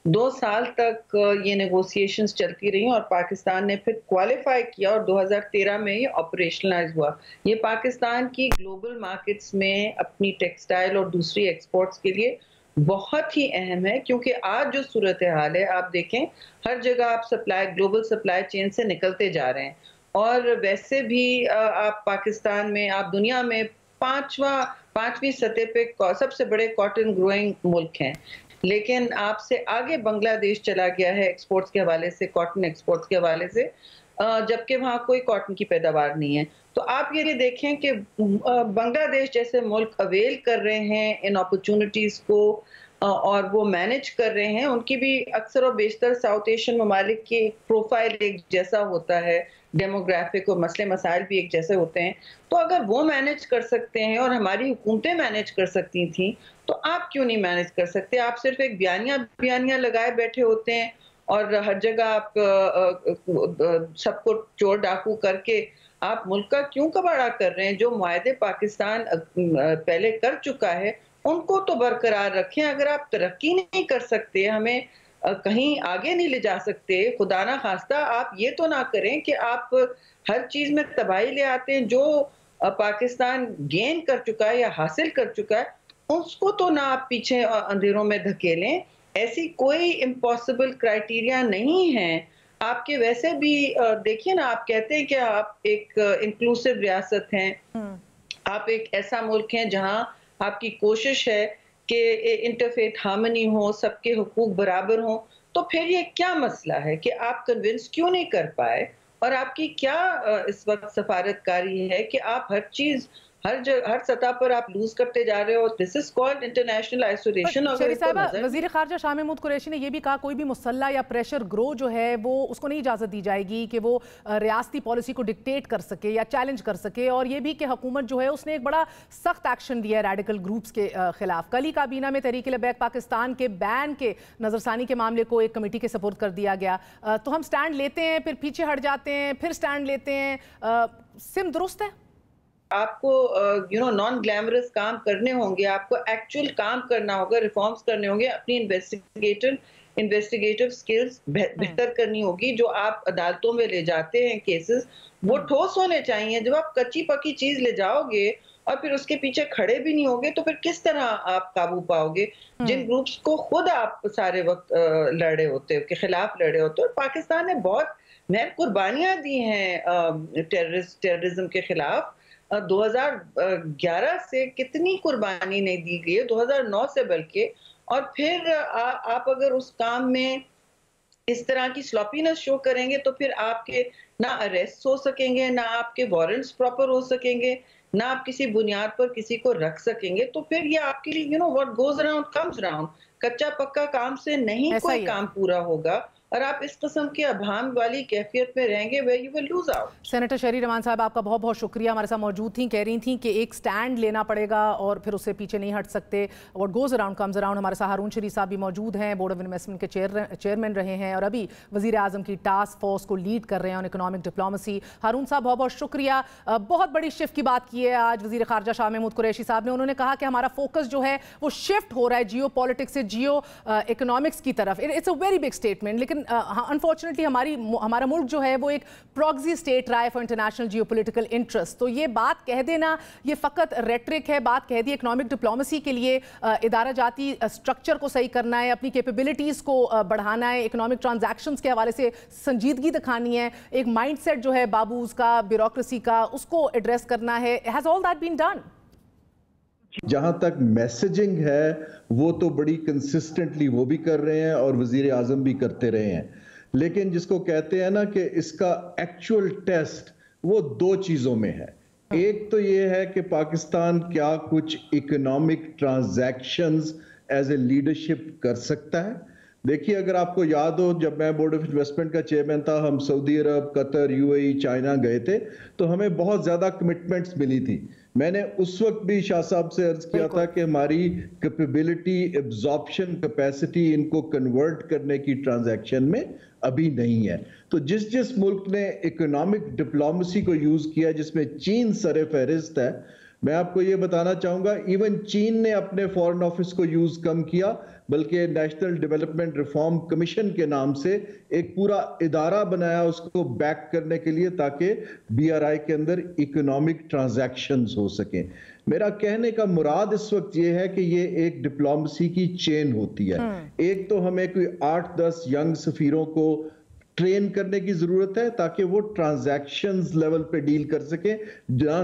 2 سال تک یہ نیگوسیشنز چلتی رہی اور پاکستان نے پھر کوالیفائی کیا اور 2013 میں یہ آپریشنلائز ہوا. یہ پاکستان کی گلوبل مارکیٹس میں اپنی ٹیکسٹائل اور دوسری ایکسپورٹس کے لیے بہت ہی اہم ہے, کیونکہ آج جو صورتحال ہے آپ دیکھیں ہر جگہ آپ گلوبل سپلائی چین سے نکلتے جا رہے ہیں, اور ویسے بھی آپ پاکستان میں, آپ دنیا میں 5ویں سطح پہ سب سے بڑے کاٹن گروئنگ ملک ہیں, لیکن آپ سے آگے بنگلہ دیش چلا گیا ہے ایکسپورٹس کے حوالے سے, کاٹن ایکسپورٹس کے حوالے سے, جبکہ وہاں کوئی کاٹن کی پیداوار نہیں ہے. تو آپ یہ دیکھیں کہ بنگلہ دیش جیسے ملک اویل کر رہے ہیں ان اپرچونٹیز کو اور وہ مینج کر رہے ہیں. ان کی بھی اکثر و بیشتر ساؤتھ ایشین ممالک کی پروفائل ایک جیسا ہوتا ہے, ڈیموگرافک اور مسئلے مسائل بھی ایک جیسے ہوتے ہیں. تو اگر وہ مینج کر سکتے ہیں اور ہماری حکومتیں مینج کر سکتی تھیں تو آپ کیوں نہیں مینج کر سکتے؟ آپ صرف ایک بیانیاں لگائے بیٹھے ہوتے ہیں اور ہر جگہ آپ سب کو چور ڈاکو کر کے آپ ملک کا کیوں کباڑا کر رہے ہیں؟ جو معاہدے پاکستان پہلے کر چکا ہے ان کو تو برقرار رکھیں. اگر آپ ترقی نہیں کر سکتے, ہمیں کہیں آگے نہیں لے جا سکتے, خدا نہ خواستہ آپ یہ تو نہ کریں کہ آپ ہر چیز میں تباہی لے آتے ہیں. جو پاکستان گین کر چکا ہے یا حاصل کر چکا ہے اس کو تو نہ آپ پیچھے اندھیروں میں دھکیلیں. ایسی کوئی امپاسبل کرائیٹیریا نہیں ہے. آپ کے ویسے بھی دیکھیے نا, آپ کہتے ہیں کہ آپ ایک انکلوسیو ریاست ہیں, آپ ایک ایسا ملک ہیں جہاں آپ کی کوشش ہے کہ انٹرفیتھ ہارمنی ہو, سب کے حقوق برابر ہوں. تو پھر یہ کیا مسئلہ ہے کہ آپ کنونس کیوں نہیں کر پائے؟ اور آپ کی کیا اس وقت سفارتکاری ہے کہ آپ ہر چیز ہر سطح پر آپ لوز کرتے جا رہے ہو؟ دس از کالڈ انٹرنیشنل آئسولیشن. شریف صاحبہ, وزیر خارجہ شاہ محمود قریشی نے یہ بھی کہا کوئی بھی مسلح یا پریشر گرو جو ہے وہ اس کو نہیں اجازت دی جائے گی کہ وہ ریاستی پالیسی کو ڈکٹیٹ کر سکے یا چیلنج کر سکے, اور یہ بھی کہ حکومت جو ہے اس نے ایک بڑا سخت ایکشن لیا ہے ریڈیکل گروپس کے خلاف. کل ہی کابینہ میں تحریک لبیک پاکستان کے بین کے نظرثانی کے معاملے کو ایک کمیٹی کے سپورٹ کر دیا گیا. تو ہم سٹینڈ لیتے ہیں, پھر پیچھے ہٹ جاتے ہیں, پھر سٹینڈ لیتے ہیں, سم درست ہے؟ آپ کو نان گلیمرس کام کرنے ہوں گے, آپ کو ایکچوئل کام کرنا ہوگا, ریفارمز کرنے ہوں گے, اپنی انویسٹیگیٹو سکلز بہتر کرنی ہوگی. جو آپ عدالتوں میں لے جاتے ہیں کیسز وہ ٹھوس ہونے چاہیے. جب آپ کچی پکی چیز لے جاؤ گے اور پھر اس کے پیچھے کھڑے بھی نہیں ہوگے تو پھر کس طرح آپ قابو پاؤ گے جن گروپس کو خود آپ سارے وقت لڑے ہوتے ہو, کے خلاف لڑے ہوتے ہو؟ پاکستان نے بہت مہر قربانیاں دی ہیں ٹیررزم کے خلاف. 2011 سے کتنی قربانی نہیں دی گئی ہے, 2009 سے بلکہ. اور پھر آپ اگر اس کام میں اس طرح کی سلوپینس شو کریں گے تو پھر آپ کے نہ اریسٹ ہو سکیں گے, نہ آپ کے وارنٹس پراپر ہو سکیں گے, نہ آپ کسی بنیاد پر کسی کو رکھ سکیں گے. تو پھر یہ آپ کے لیے what goes around comes around. کچا پکا کام سے نہیں کوئی کام پورا ہوگا, اور آپ اس قسم کے ابہام والی کیفیت میں رہیں گے where you will lose out. Senator شہری رحمان صاحب, آپ کا بہت بہت شکریہ, ہمارے ساتھ موجود تھیں, کہہ رہی تھیں کہ ایک سٹینڈ لینا پڑے گا اور پھر اس سے پیچھے نہیں ہٹ سکتے. what goes around comes around. ہمارے ساتھ ہارون شریف صاحب بھی موجود ہیں, بورڈ آف انویسٹمنٹ کے چیئرمین رہے ہیں اور ابھی وزیر اعظم کی ٹاسک فورس کو لیڈ کر رہے ہیں آن اکنامک ڈپلومیسی. ہارون صاحب بہت بہت شکریہ. بہت بڑی شفٹ کی بات کی ہے آج وزیر خارجہ شاہ محمود قریشی صاحب نے. انہوں نے کہا کہ ہمارا فوکس جو ہے وہ شفٹ ہو رہا ہے جیو پالیٹکس سے جیو اکنامکس کی طرف. It's a very big statement, لیکن انفارچونیٹلی ہمارا ملک جو ہے وہ ایک پروگزی اسٹیٹ رہا ہے for international geo political interest. تو یہ بات کہہ دینا یہ فقط ریٹرک ہے, بات کہہ دی. اکنامک ڈپلومیسی کے لیے ادارہ جاتی اسٹرکچر کو صحیح کرنا ہے, اپنی کیپیبلٹیز کو بڑھانا ہے, اکنامک ٹرانزیکشنز کے حوالے سے سنجیدگی دکھانی ہے, ایک مائنڈ سیٹ جو ہے بابوز کا, بیوروکریسی کا, اس کو ایڈریس کرنا ہے. Has all that been done? جہاں تک میسیجنگ ہے وہ تو بڑی کنسسٹنٹلی وہ بھی کر رہے ہیں اور وزیر اعظم بھی کرتے رہے ہیں, لیکن جس کو کہتے ہیں نا کہ اس کا ایکچول ٹیسٹ وہ 2 چیزوں میں ہے. ایک تو یہ ہے کہ پاکستان کیا کچھ economic transactions as a leadership کر سکتا ہے. دیکھیے اگر آپ کو یاد ہو, جب میں بورڈ آف انویسٹمنٹ کا چیئرمین تھا, ہم سعودی عرب, قطر, UAE, چائنا گئے تھے تو ہمیں بہت زیادہ کمٹمنٹس ملی تھی. میں نے اس وقت بھی شاہ صاحب سے عرض کیا تھا کہ ہماری کیپیبلٹی, ایبزارپشن کیپیسٹی ان کو کنورٹ کرنے کی ٹرانزیکشن میں ابھی نہیں ہے. تو جس ملک نے اکنامک ڈپلومیسی کو یوز کیا جس میں چین سر فہرست ہے, मैं आपको ये बताना चाहूंगा, इवन चीन ने अपने फॉरेन ऑफिस को यूज कम किया, बल्कि नेशनल डेवलपमेंट रिफॉर्म कमीशन के नाम से एक पूरा इदारा बनाया उसको बैक करने के लिए, ताकि BRI के अंदर इकोनॉमिक ट्रांजैक्शंस हो सकें। मेरा कहने का मुराद इस वक्त ये है कि ये एक डिप्लोमेसी की चेन होती है। एक तो हमें कोई 8-10 यंग सफीरों को ट्रेन करने की जरूरत है ताकि वो ट्रांजैक्शंस लेवल पे डील कर सके,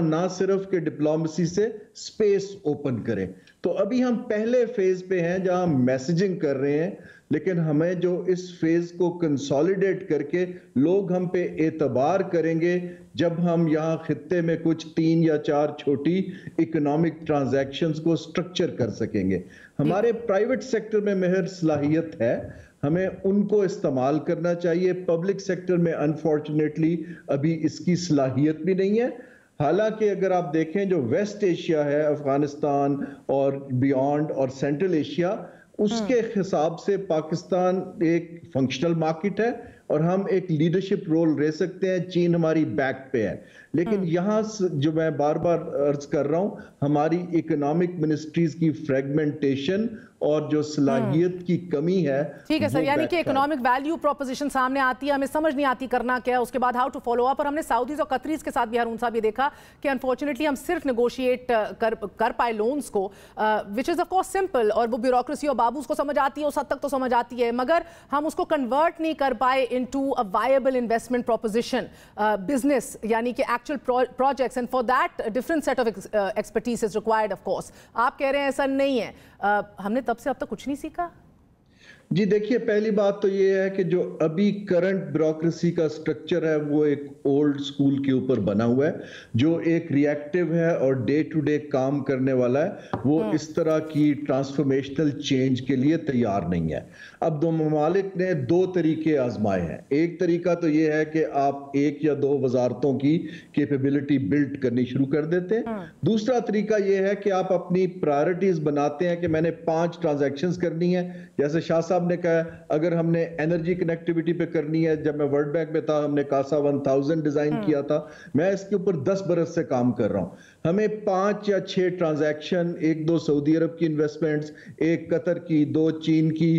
ना सिर्फ के डिप्लोमेसी से स्पेस ओपन करें। तो अभी हम पहले फेज पे हैं जहां मैसेजिंग कर रहे हैं, लेकिन हमें जो इस फेज को कंसोलिडेट करके लोग हम पे एतबार करेंगे जब हम यहाँ खित्ते में कुछ 3 या 4 छोटी इकोनॉमिक ट्रांजैक्शंस को स्ट्रक्चर कर सकेंगे। हमारे प्राइवेट सेक्टर में मेहर सलाहियत है, हमें उनको इस्तेमाल करना चाहिए। पब्लिक सेक्टर में अनफॉर्चुनेटली अभी इसकी सलाहियत भी नहीं है। हालांकि अगर आप देखें जो वेस्ट एशिया है, अफगानिस्तान और बियॉन्ड और सेंट्रल एशिया, उसके हिसाब से पाकिस्तान एक फंक्शनल मार्केट है और हम एक लीडरशिप रोल ले सकते हैं। चीन हमारी बैक पे है, लेकिन यहाँ जो मैं बार बार अर्ज कर रहा हूँ, हमारी इकोनॉमिक मिनिस्ट्रीज की फ्रेगमेंटेशन और जो सलाहियत की कमी है। ठीक है सर, यानी कि इकोनॉमिक वैल्यू प्रोपोजिशन सामने आती है, हमें समझ नहीं आती करना क्या है, उसके बाद हाउ टू फॉलो अप। और हमने सऊदीज और कतरीज के साथ भी हारून साहब ये देखा कि अनफॉर्चुनेटली हम सिर्फ नेगोशिएट कर पाए लोन्स को, which is of course simple, और वो ब्यूरोक्रेसी और बाबूस को समझ आती है, उस हद तक तो समझ आती है, मगर हम उसको कन्वर्ट नहीं कर पाए into a viable investment proposition, business यानी कि actual projects, and for that different set of expertise is required of course. आप कह रहे हैं ऐसा नहीं है, हमने तब से अब तक कुछ नहीं सीखा। जी देखिए, पहली बात तो ये है कि जो अभी करंट ब्यूरोक्रेसी का स्ट्रक्चर है वो एक ओल्ड स्कूल के ऊपर बना हुआ है, जो एक रिएक्टिव है और डे टू डे काम करने वाला है। वो इस तरह की ट्रांसफॉर्मेशनल चेंज के लिए तैयार नहीं है। अब दो ममालिक ने 2 तरीके आजमाए हैं। एक तरीका तो ये है कि आप 1 या 2 वजारतों की कैपेबिलिटी बिल्ड करनी शुरू कर देते हैं। दूसरा तरीका ये है कि आप अपनी प्रायोरिटीज बनाते हैं कि मैंने 5 ट्रांजैक्शंस करनी है। जैसे शाह साहब ने कहा, अगर हमने एनर्जी कनेक्टिविटी पे करनी है, जब मैं वर्ल्ड बैंक में था हमने कासा 1000 डिजाइन किया था, मैं इसके ऊपर 10 बरस से काम कर रहा हूं। हमें 5 या 6 ट्रांजैक्शन, 1-2 सऊदी अरब की इन्वेस्टमेंट्स, 1 कतर की, 2 चीन की,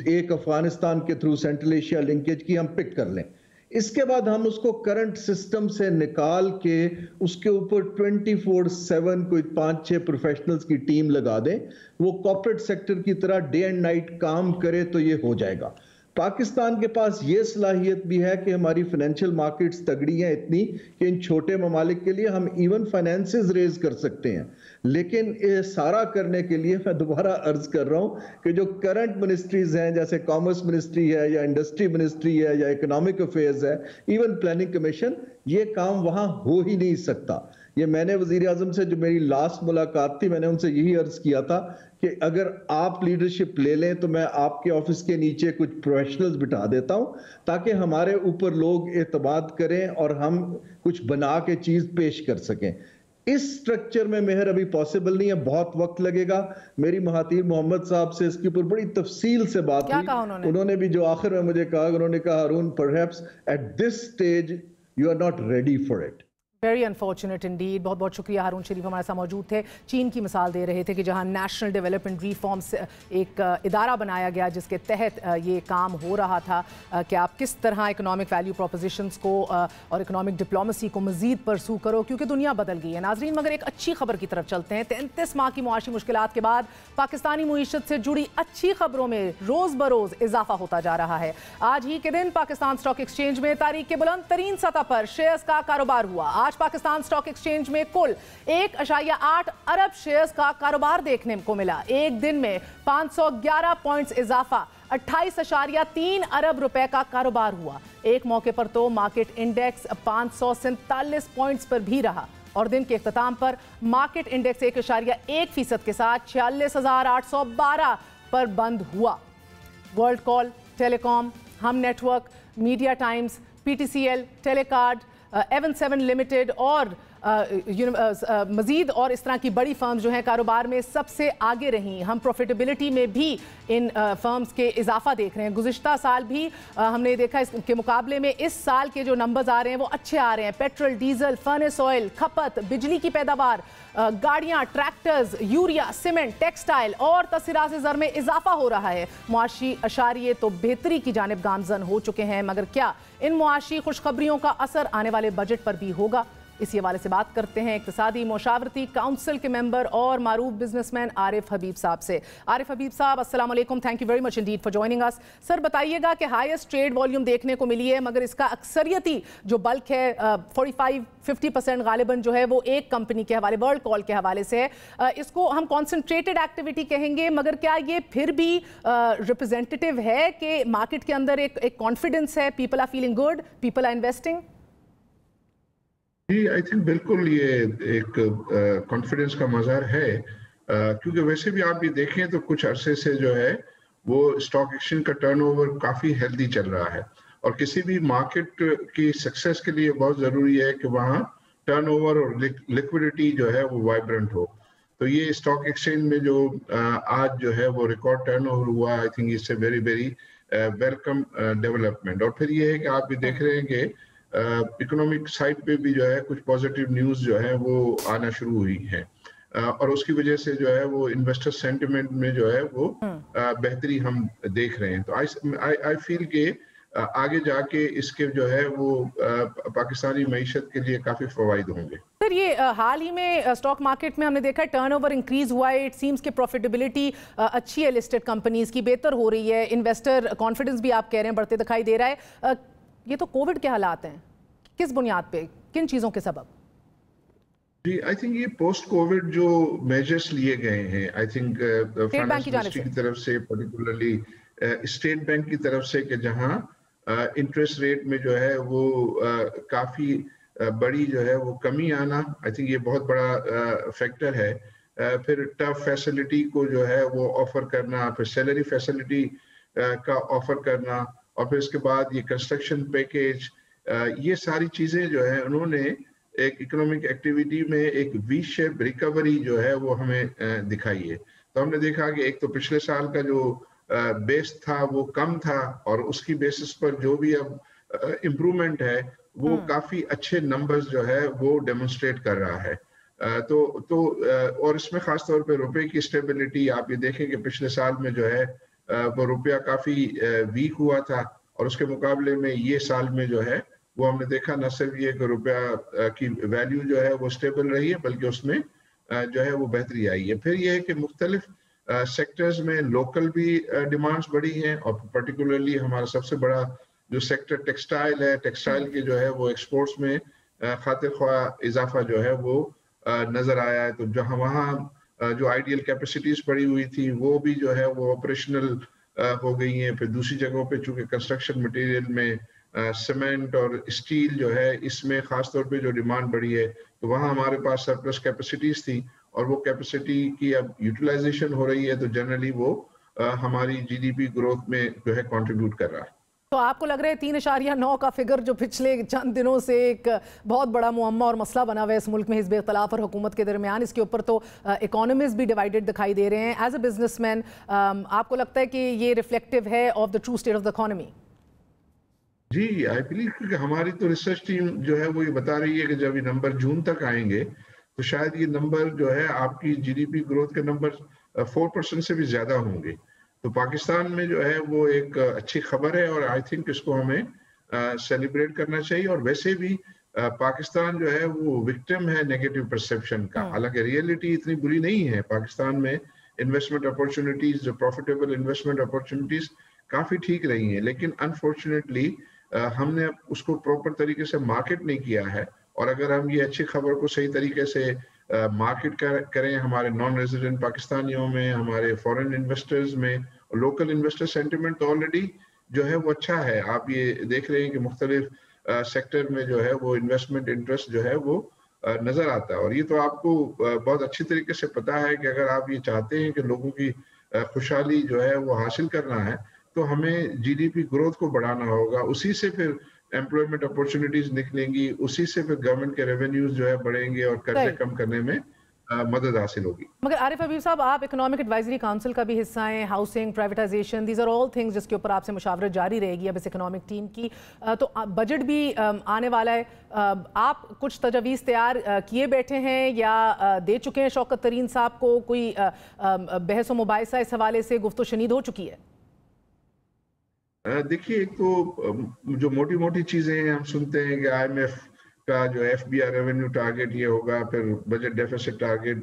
1 अफगानिस्तान के थ्रू सेंट्रल एशिया लिंकेज की हम पिक कर लें। इसके बाद हम उसको करंट सिस्टम से निकाल के उसके ऊपर 24/7 कोई 5-6 प्रोफेशनल्स की टीम लगा दें, वो कॉर्पोरेट सेक्टर की तरह डे एंड नाइट काम करे तो ये हो जाएगा। पाकिस्तान के पास ये सलाहियत भी है कि हमारी फाइनेंशियल मार्केट्स तगड़ी हैं इतनी कि इन छोटे ममालिक के लिए हम इवन फाइनेंसेस रेज कर सकते हैं। लेकिन ये सारा करने के लिए मैं दोबारा अर्ज कर रहा हूं कि जो करंट मिनिस्ट्रीज हैं, जैसे कॉमर्स मिनिस्ट्री है या इंडस्ट्री मिनिस्ट्री है या इकोनॉमिक अफेयर्स है, इवन प्लानिंग कमीशन, ये काम वहां हो ही नहीं सकता। ये मैंने वजीर आजम से जो मेरी लास्ट मुलाकात थी, मैंने उनसे यही अर्ज किया था कि अगर आप लीडरशिप ले लें तो मैं आपके ऑफिस के नीचे कुछ प्रोफेशनल्स बिठा देता हूं, ताकि हमारे ऊपर लोग एतमाद करें और हम कुछ बना के चीज पेश कर सकें। इस स्ट्रक्चर में मेहर अभी पॉसिबल नहीं है, बहुत वक्त लगेगा। मेरी महातीर मोहम्मद साहब से इसके ऊपर बड़ी तफसील से बात हुई। उन्होंने भी जो आखिर में मुझे कहा, उन्होंने कहा, Haroon perhaps at this stage you are not ready for it. Very unfortunate indeed. बहुत बहुत शुक्रिया। हारून शरीफ हमारे साथ मौजूद थे। चीन की मिसाल दे रहे थे कि जहां नेशनल डेवलपमेंट रिफॉर्म्स एक इदारा बनाया गया जिसके तहत ये काम हो रहा था कि आप किस तरह इकोनॉमिक वैल्यू प्रोपोजिशंस को और इकोनॉमिक डिप्लोमेसी को मजीद परसू करो, क्योंकि दुनिया बदल गई है। नाजरीन, मगर एक अच्छी खबर की तरफ चलते हैं। 33 माह की मुआशी मुश्किलात के बाद पाकिस्तानी मुईशत से जुड़ी अच्छी खबरों में रोज बरोज इजाफा होता जा रहा है। आज ही के दिन पाकिस्तान स्टॉक एक्सचेंज में तारीख के बुलंद तरीन सतह पर शेयर्स का कारोबार हुआ। आज पाकिस्तान स्टॉक एक्सचेंज में कुल 1.8 अरब शेयर्स का कारोबार देखने को मिला। एक दिन में 511 पॉइंट्स इजाफा 28.3 अरब रुपए का कारोबार हुआ। एक मौके पर तो मार्केट इंडेक्स 547 पॉइंट्स पर भी रहा और दिन के इख्तिताम पर मार्केट इंडेक्स 1.1% के साथ 46,812 पर बंद हुआ। World call, telecom, Hum network, media times, PTCL, telecard, एवन 7 लिमिटेड और मज़ीद और इस तरह की बड़ी फर्म्स जो हैं कारोबार में सबसे आगे रहीं। हम प्रॉफिटेबिलिटी में भी इन फर्म्स के इजाफा देख रहे हैं। गुज़िश्ता साल भी हमने देखा इसके मुकाबले में इस साल के जो नंबर्स आ रहे हैं वो अच्छे आ रहे हैं। पेट्रोल, डीजल, फर्नेस ऑयल, खपत, बिजली की पैदावार, गाड़ियाँ, ट्रैक्टर्स, यूरिया, सीमेंट, टेक्सटाइल और तस्सीरात ज़र में इजाफा हो रहा है। मुआशी अशारिये तो बेहतरी की जानिब गामजन हो चुके हैं, मगर क्या इन मुआशी खुशखबरियों का असर आने वाले बजट पर भी होगा? इसी हवाले से बात करते हैं इक्तिसादी मशावरती काउंसिल के मेंबर और मारूफ बिजनेसमैन आरिफ हबीब साहब से। आरिफ हबीब साहब, अस्सलाम वालेकुम, thank you very much Indeed for joining us. Sir, बताइएगा कि हाईएस्ट ट्रेड वॉल्यूम देखने को मिली है, मगर इसका अक्सरियती जो बल्क है 45-50% गालिबन जो है वो एक कंपनी के हवाले, वर्ल्ड कॉल के हवाले से है। इसको हम कॉन्सेंट्रेटेड एक्टिविटी कहेंगे, मगर क्या ये फिर भी रिप्रेजेंटेटिव है कि मार्केट के अंदर एक कॉन्फिडेंस है, people are feeling good, people are investing? जी, आई थिंक बिल्कुल ये एक कॉन्फिडेंस का मज़हर है, क्योंकि वैसे भी आप ये देखें तो कुछ अरसे से जो है वो स्टॉक एक्सचेंज का टर्नओवर काफ़ी हेल्दी चल रहा है, और किसी भी मार्केट की सक्सेस के लिए बहुत ज़रूरी है कि वहाँ टर्नओवर और लिक्विडिटी जो है वो वाइब्रेंट हो। तो ये स्टॉक एक्सचेंज में जो आज जो है वो रिकॉर्ड टर्नओवर हुआ, I think it's a very very welcome development. और फिर ये है कि आप भी देख रहे हैं कि इकोनॉमिक साइड पे भी जो है कुछ पॉजिटिव न्यूज़ जो है वो आना शुरू हुई है, और उसकी वजह से जो है वो इन्वेस्टर सेंटिमेंट में जो है वो बेहतरी हम देख रहे हैं। तो आई फील के आगे जाके इसके जो है वो पाकिस्तानी मईशत के लिए काफ़ी फ़वाइद होंगे। सर, ये हाल ही में स्टॉक मार्केट में हमने देखा है टर्नओवर इंक्रीज हुआ है, इट सीम्स कि प्रॉफिटेबिलिटी अच्छी है, लिस्टेड कंपनीज की बेहतर हो रही है, इन्वेस्टर कॉन्फिडेंस भी आप कह रहे हैं बढ़ते दिखाई दे रहा है। ये तो कोविड के हालात हैं, किस बुनियाद पे, किन चीज़ों के सबब? जी, आई थिंक ये पोस्ट कोविड जो मेजर्स लिए गए हैं, आई थिंक फाइनेंस मिनिस्ट्री की तरफ से, पर्टिकुलरली स्टेट बैंक की तरफ से, कि जहां इंटरेस्ट रेट में जो है वो काफ़ी बड़ी जो है वो कमी आना, आई थिंक ये बहुत बड़ा फैक्टर है। फिर टफ फैसिलिटी को जो है वो ऑफर करना, फिर सैलरी फैसिलिटी का ऑफर करना, और फिर इसके बाद ये कंस्ट्रक्शन पैकेज, ये सारी चीज़ें जो है उन्होंने एक इकोनॉमिक एक्टिविटी में एक वी शेप रिकवरी जो है वो हमें दिखाई है। तो हमने देखा कि एक तो पिछले साल का जो बेस था वो कम था, और उसकी बेसिस पर जो भी अब इम्प्रूवमेंट है वो काफ़ी अच्छे नंबर्स जो है वो डेमोन्स्ट्रेट कर रहा है। और इसमें ख़ास तौर पे रुपए की स्टेबिलिटी, आप ये देखें कि पिछले साल में जो है वो रुपया काफ़ी वीक हुआ था, और उसके मुकाबले में ये साल में जो है वो हमने देखा न सिर्फ ये कि रुपया की वैल्यू जो है वो स्टेबल रही है, बल्कि उसमें जो है वो बेहतरी आई है। फिर ये है कि मुख्तलिफ सेक्टर्स में लोकल भी डिमांड्स बढ़ी हैं, और पर्टिकुलरली हमारा सबसे बड़ा जो सेक्टर टेक्सटाइल है, टेक्सटाइल के जो है वो एक्सपोर्ट्स में खातिर ख्वाह इजाफा जो है वो नज़र आया है। तो जहाँ वहाँ जो आइडियल कैपेसिटीज पड़ी हुई थी वो भी जो है वो ऑपरेशनल हो गई हैं। फिर दूसरी जगहों पे चूंकि कंस्ट्रक्शन मटेरियल में सीमेंट और स्टील जो है इसमें खास तौर पे जो डिमांड बढ़ी है, तो वहाँ हमारे पास सरप्लस कैपेसिटीज थी, और वो कैपेसिटी की अब यूटिलाइजेशन हो रही है, तो जनरली वो हमारी जीडीपी ग्रोथ में जो है कंट्रीब्यूट कर रहा है। तो आपको लग रहा है 3.9 का फिगर जो पिछले चंद दिनों से एक बहुत बड़ा मुअम्मा और मसला बना हुआ है इस मुल्क में हिज़्ब इख्तिलाफ और हुकूमत के दरमियान, इसके ऊपर तो इकोनॉमिस्ट भी डिवाइडेड दिखाई दे रहे हैं। एज अ बिजनेसमैन आपको लगता है कि ये रिफ्लेक्टिव है of the true state of the economy? जी, आई बिलीव कि हमारी तो रिसर्च टीम जो है वो ये बता रही है कि जब ये नंबर जून तक आएंगे तो शायद ये नंबर जो है आपकी जीडीपी ग्रोथ के नंबर 4% से भी ज्यादा होंगे। तो पाकिस्तान में जो है वो एक अच्छी खबर है, और आई थिंक इसको हमें सेलिब्रेट करना चाहिए। और वैसे भी पाकिस्तान जो है वो विक्टिम है नेगेटिव परसेप्शन का, हालांकि रियलिटी इतनी बुरी नहीं है। पाकिस्तान में इन्वेस्टमेंट अपॉर्चुनिटीज, जो प्रॉफिटेबल इन्वेस्टमेंट अपॉर्चुनिटीज काफी ठीक रही हैं, लेकिन अनफॉर्चुनेटली हमने उसको प्रॉपर तरीके से मार्केट नहीं किया है। और अगर हम ये अच्छी खबर को सही तरीके से मार्केट करें हमारे नॉन रेजिडेंट पाकिस्तानियों में, हमारे फॉरेन इन्वेस्टर्स में, लोकल इन्वेस्टर सेंटिमेंट तो ऑलरेडी जो है वो अच्छा है। आप ये देख रहे हैं कि मुख्तलिफ सेक्टर में जो है वो इन्वेस्टमेंट इंटरेस्ट जो है वो नजर आता है। और ये तो आपको बहुत अच्छी तरीके से पता है कि अगर आप ये चाहते हैं कि लोगों की खुशहाली जो है वो हासिल करना है, तो हमें जीडीपी ग्रोथ को बढ़ाना होगा, उसी से फिर एम्प्लॉयमेंट अपॉर्चुनिटीज निकलेंगी, उसी से फिर गवर्नमेंट के रेवेन्यूज जो है बढ़ेंगे और कर्जे कम करने में मदद हासिल होगी। मगर आरिफ हबीब साहब, आप इकोनॉमिक एडवाइजरी काउंसिल का भी हिस्सा हैं, housing, privatization, these are all things जिसके ऊपर आपसे मुशावरत जारी रहेगी अब इस इकोनॉमिक टीम की। तो बजट भी आने वाला है, आप कुछ तजवीज़ तैयार किए बैठे हैं या दे चुके हैं शौकत तरीन साहब को? कोई बहस व मुबाहिसा इस हवाले से गुफ्तो शनीद हो चुकी है? देखिए, एक तो जो मोटी मोटी चीजें हैं हम सुनते हैं कि IMF का जो FBI रेवेन्यू टारगेट ये होगा, फिर बजट डेफिसिट टारगेट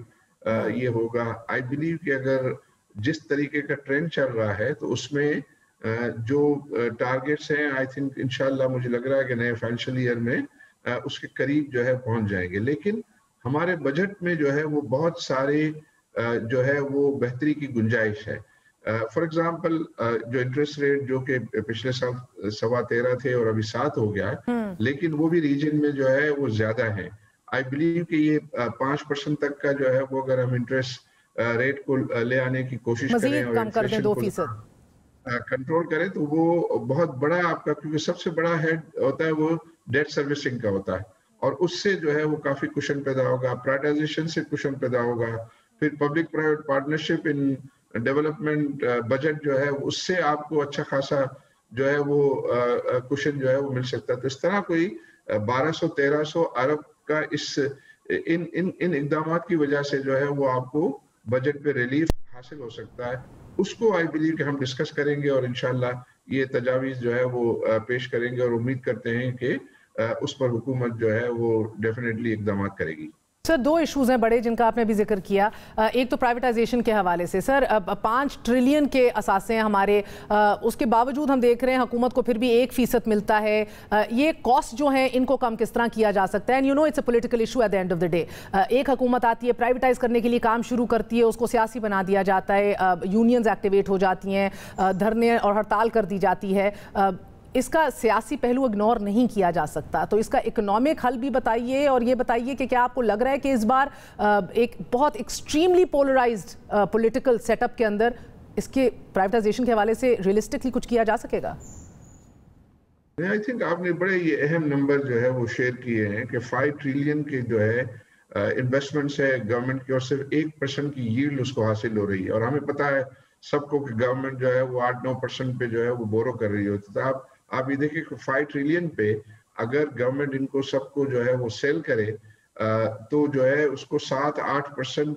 ये होगा। आई बिलीव कि अगर जिस तरीके का ट्रेंड चल रहा है तो उसमें जो टारगेट्स हैं, आई थिंक इंशाल्लाह मुझे लग रहा है कि नए फाइनेंशियल ईयर में उसके करीब जो है पहुंच जाएंगे। लेकिन हमारे बजट में जो है वो बहुत सारे जो है वो बेहतरी की गुंजाइश है। फॉर एग्जाम्पल जो इंटरेस्ट रेट जो कि पिछले साल 13.25 थे और अभी 7 हो गया है, लेकिन वो भी रीजन में जो है वो ज्यादा है। आई बिलीव कि ये 5% तक का जो है वो अगर हम इंटरेस्ट रेट को ले आने की कोशिश करें और कम कर दें 2% कंट्रोल करें तो वो बहुत बड़ा आपका, क्योंकि सबसे बड़ा हेड होता है वो डेट सर्विसिंग का होता है, और उससे जो है वो काफी कुशन पैदा होगा, प्राइवेटाइजेशन से कुशन पैदा होगा, फिर public private partnership in development budget जो है उससे आपको अच्छा खासा जो है वो कुशन जो है वो मिल सकता है। तो इस तरह कोई 1200-1300 अरब का इन इकदामात की वजह से जो है वो आपको बजट पे रिलीफ हासिल हो सकता है। उसको आई बिलीव कि हम डिस्कस करेंगे और इंशाल्लाह ये तजावीज़ जो है वो पेश करेंगे और उम्मीद करते हैं कि उस पर हुकूमत जो है वो डेफिनेटली इकदाम करेगी। सर, 2 इश्यूज हैं बड़े जिनका आपने भी जिक्र किया। एक तो प्राइवेटाइजेशन के हवाले से सर, 5 ट्रिलियन के असासे हैं हमारे, उसके बावजूद हम देख रहे हैं हुकूमत को फिर भी 1% मिलता है। ये कॉस्ट जो हैं इनको कम किस तरह किया जा सकता है? And you know it's a political issue at the end of the day. एक हुकूमत आती है, प्राइवेटाइज करने के लिए काम शुरू करती है, उसको सियासी बना दिया जाता है, यूनियंस एक्टिवेट हो जाती हैं, धरने और हड़ताल कर दी जाती है। इसका सियासी पहलू इग्नोर नहीं किया जा सकता, तो इसका इकोनॉमिक हल भी बताइए, और ये बताइए कि क्या आपको लग रहा है कि इस बार एक बहुत एक्सट्रीमली पोलराइज्ड पॉलिटिकल सेटअप के अंदर इसके प्राइवेटाइजेशन के हवाले से रियलिस्टिकली कुछ किया जा सकेगा? आई थिंक आपने बड़े ये अहम नंबर जो है वो शेयर किए हैं कि 5 ट्रिलियन के जो है इन्वेस्टमेंट्स है गवर्नमेंट की, और सिर्फ 1% की यील्ड उसको हासिल हो रही है। और हमें पता है सबको कि गवर्नमेंट जो है वो 8-9% पे जो है वो बोरो कर रही होती है। तो आप ये देखिए कि 5 ट्रिलियन पे अगर गवर्नमेंट इनको सबको जो है वो सेल करे तो जो है उसको 7-8%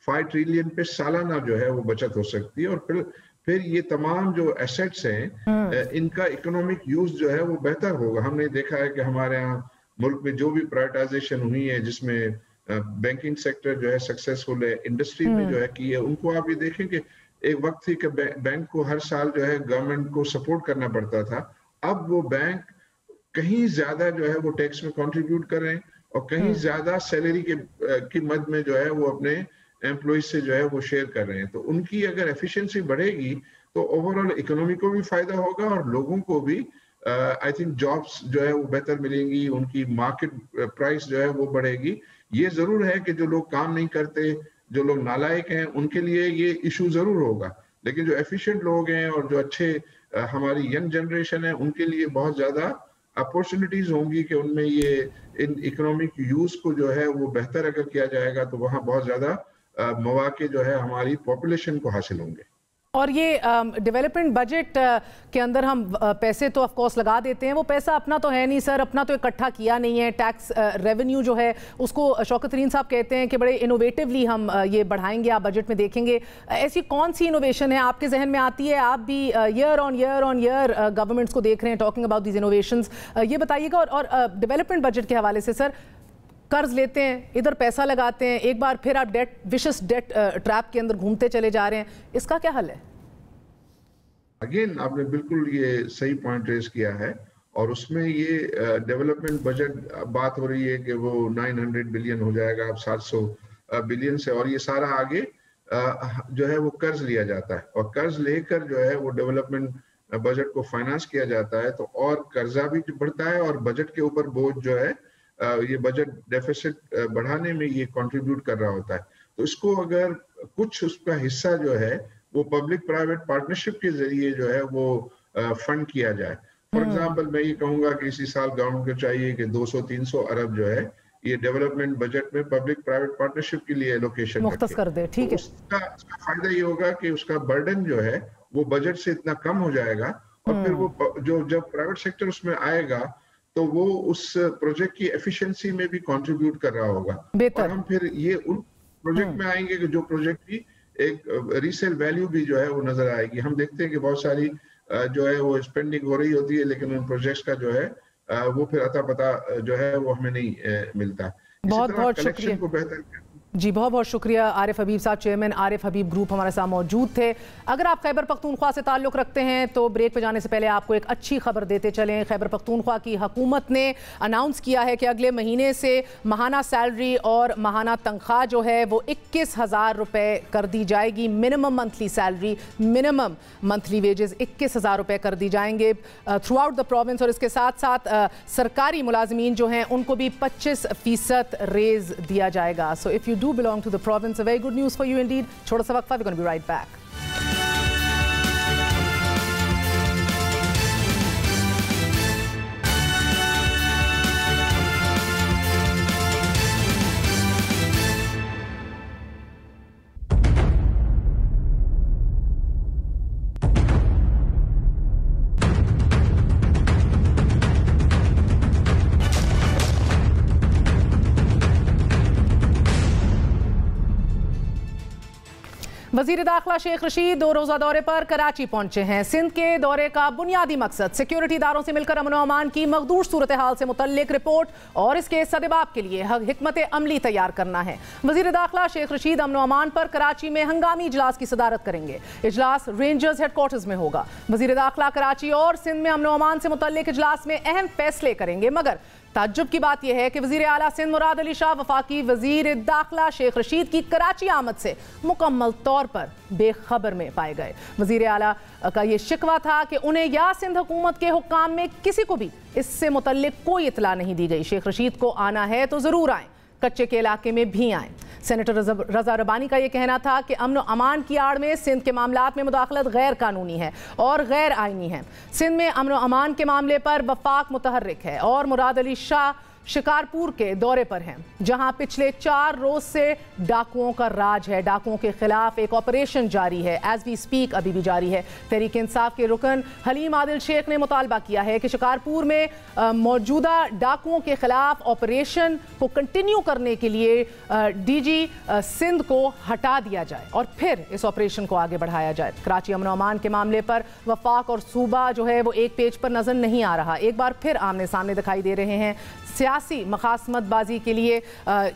5 ट्रिलियन पे सालाना जो है वो बचत हो सकती है। और फिर ये तमाम जो एसेट्स हैं इनका इकोनॉमिक यूज जो है वो बेहतर होगा। हमने देखा है कि हमारे यहाँ मुल्क में जो भी प्राइवेटाइजेशन हुई है जिसमें बैंकिंग सेक्टर जो है सक्सेसफुल है, इंडस्ट्री में जो है की है, उनको आप ये देखें कि एक वक्त थी कि बैंक को हर साल जो है गवर्नमेंट को सपोर्ट करना पड़ता था। अब वो बैंक कहीं ज्यादा जो है वो टैक्स में कंट्रीब्यूट कर रहे हैं और कहीं ज्यादा सैलरी की मद में जो है वो अपने एम्प्लॉइज से जो है वो शेयर कर रहे हैं। तो उनकी अगर एफिशिएंसी बढ़ेगी तो ओवरऑल इकोनॉमी को भी फायदा होगा और लोगों को भी आई थिंक जॉब्स जो है वो बेहतर मिलेंगी, उनकी मार्केट प्राइस जो है वो बढ़ेगी। ये जरूर है कि जो लोग काम नहीं करते, जो लोग नालायक हैं, उनके लिए ये इशू जरूर होगा, लेकिन जो एफिशिएंट लोग हैं और जो अच्छे हमारी यंग जनरेशन है उनके लिए बहुत ज्यादा अपॉर्चुनिटीज होंगी कि उनमें ये इन इकोनॉमिक यूज को जो है वो बेहतर अगर किया जाएगा तो वहाँ बहुत ज्यादा मौके जो है हमारी पॉपुलेशन को हासिल होंगे। और ये डेवलपमेंट बजट के अंदर हम पैसे तो ऑफ कोर्स लगा देते हैं, वो पैसा अपना तो है नहीं सर, अपना तो इकट्ठा किया नहीं है। टैक्स रेवेन्यू जो है उसको शौकत तरीन साहब कहते हैं कि बड़े इनोवेटिवली हम ये बढ़ाएंगे, आप बजट में देखेंगे। ऐसी कौन सी इनोवेशन है आपके जहन में आती है? आप भी ईयर ऑन ईयर गवर्नमेंट्स को देख रहे हैं टॉकिंग अबाउट दीज इनोवेशंस, ये बताइएगा। और डेवलपमेंट बजट के हवाले से सर, कर्ज लेते हैं, इधर पैसा लगाते हैं, एक बार फिर आप विशेष डेट ट्रैप के अंदर घूमते चले जा रहे हैं, इसका क्या हल है? अगेन आपने बिल्कुल ये सही पॉइंट रेज किया है और उसमें ये डेवलपमेंट बजट बात हो रही है कि वो 900 बिलियन हो जाएगा अब 700 बिलियन से, और ये सारा आगे जो है वो कर्ज लिया जाता है और कर्ज लेकर जो है वो डेवलपमेंट बजट को फाइनेंस किया जाता है, तो और कर्जा भी बढ़ता है और बजट के ऊपर बोझ जो है ये बजट डेफिसिट बढ़ाने में ये कंट्रीब्यूट कर रहा होता है। तो इसको अगर कुछ उसका हिस्सा जो है वो पब्लिक प्राइवेट पार्टनरशिप के जरिए जो है वो फंड किया जाए। فار ایگزامپل میں یہ کہوں گا کہ اسی سال گورنمنٹ کو چاہیے کہ 200-300 ارب جو ہے یہ ڈیولپمنٹ بجٹ میں پبلک پرائیویٹ پارٹنرشپ کے لیے ایلوکیشن مختص کر دے. ٹھیک ہے. اس کا فائدہ یہ ہوگا کہ اس کا برڈن جو ہے وہ بجٹ سے اتنا کم ہو جائے گا اور پھر وہ جب پرائیویٹ سیکٹر اس میں آئے گا تو وہ اس پروجیکٹ کی ایفیشنسی میں بھی کنٹریبیوٹ کر رہا ہوگا. اور ہم پھر یہ ان پروجیکٹ میں آئیں گے کہ جو پروجیکٹ کی ایک ریسیل ویلیو بھی جو ہے وہ نظر آئے گی. ہم دیکھتے ہیں کہ بہت ساری جو ہے وہ اسپینڈنگ ہو رہی ہوتی ہے لیکن ان پروجیکٹس کا جو ہے وہ پھر عطا پتہ جو ہے وہ ہمیں نہیں ملتا. بہت بہت شکریہ جی, بہت بہت شکریہ عارف حبیب صاحب, چیئرمین عارف حبیب گروپ ہمارے ساتھ موجود تھے. اگر آپ خیبر پختونخوا سے تعلق رکھتے ہیں تو بریک پہ جانے سے پہلے آپ کو ایک اچھی خبر دیتے چلیں. خیبر پختونخوا کی حکومت نے اناؤنس کیا ہے کہ اگلے مہینے سے ماہانہ سیلری اور ماہانہ تنخواہ جو ہے وہ 21,000 روپے کر دی جائے گی. Minimum monthly salary, minimum monthly wages 21,000 روپے کر دی جائیں گے تھرو آؤٹ دا پروونس. اور اس کے ساتھ ساتھ سرکاری ملازمین جو ہیں ان کو بھی 25% ریز دیا جائے گا. So if you do belong to the province, a very good news for you indeed. چھوٹا سا وقفہ, we're going to be right back. وزیر داخلہ شیخ رشید 2 روزہ دورے پر کراچی پہنچے ہیں. سندھ کے دورے کا بنیادی مقصد سیکیورٹی اداروں سے مل کر امن و امان کی مخدوش صورتحال سے متعلق رپورٹ اور اس کے سدباب کے لیے حکمت عملی تیار کرنا ہے. وزیر داخلہ شیخ رشید امن و امان پر کراچی میں ہنگامی اجلاس کی صدارت کریں گے. اجلاس رینجرز ہیڈ کوارٹرز میں ہوگا. وزیر داخلہ کراچی اور سندھ میں امن و امان سے متعلق اجلاس میں اہم فیصلے کریں گے. مگر تعجب کی بات یہ ہے کہ وزیر اعلیٰ سندھ مراد علی شاہ وفاقی وزیر داخلہ شیخ رشید کی کراچی آمد سے مکمل طور پر بے خبر میں پائے گئے. وزیر اعلیٰ کا یہ شکوہ تھا کہ انہیں یا سندھ حکومت کے حکام میں کسی کو بھی اس سے متعلق کوئی اطلاع نہیں دی گئی. شیخ رشید کو آنا ہے تو ضرور آئیں, کچے کے علاقے میں بھی آئیں. سینیٹر رضا ربانی کا یہ کہنا تھا کہ امن و امان کی آڑ میں سندھ کے معاملات میں مداخلت غیر قانونی ہے اور غیر آئینی ہے. سندھ میں امن و امان کے معاملے پر وفاق متحرک ہے اور مراد علی شاہ شکارپور کے دورے پر ہیں جہاں پچھلے 4 روز سے ڈاکوؤں کا راج ہے. ڈاکوؤں کے خلاف ایک آپریشن جاری ہے, ایز وی سپیک ابھی بھی جاری ہے. تحریک انصاف کے رکن حلیم عادل شیخ نے مطالبہ کیا ہے کہ شکارپور میں موجودہ ڈاکوؤں کے خلاف آپریشن کو کنٹینیو کرنے کے لیے ڈی جی سندھ کو ہٹا دیا جائے اور پھر اس آپریشن کو آگے بڑھایا جائے. کراچی امن و امان کے معاملے پر وفاق اور صوبہ جو ہے وہ ایک پیج پر نظر نہیں آ رہا, ایک بار پھر آمنے سامنے دکھائی دے رہے ہیں. سیاسی مخاصمت بازی کے لیے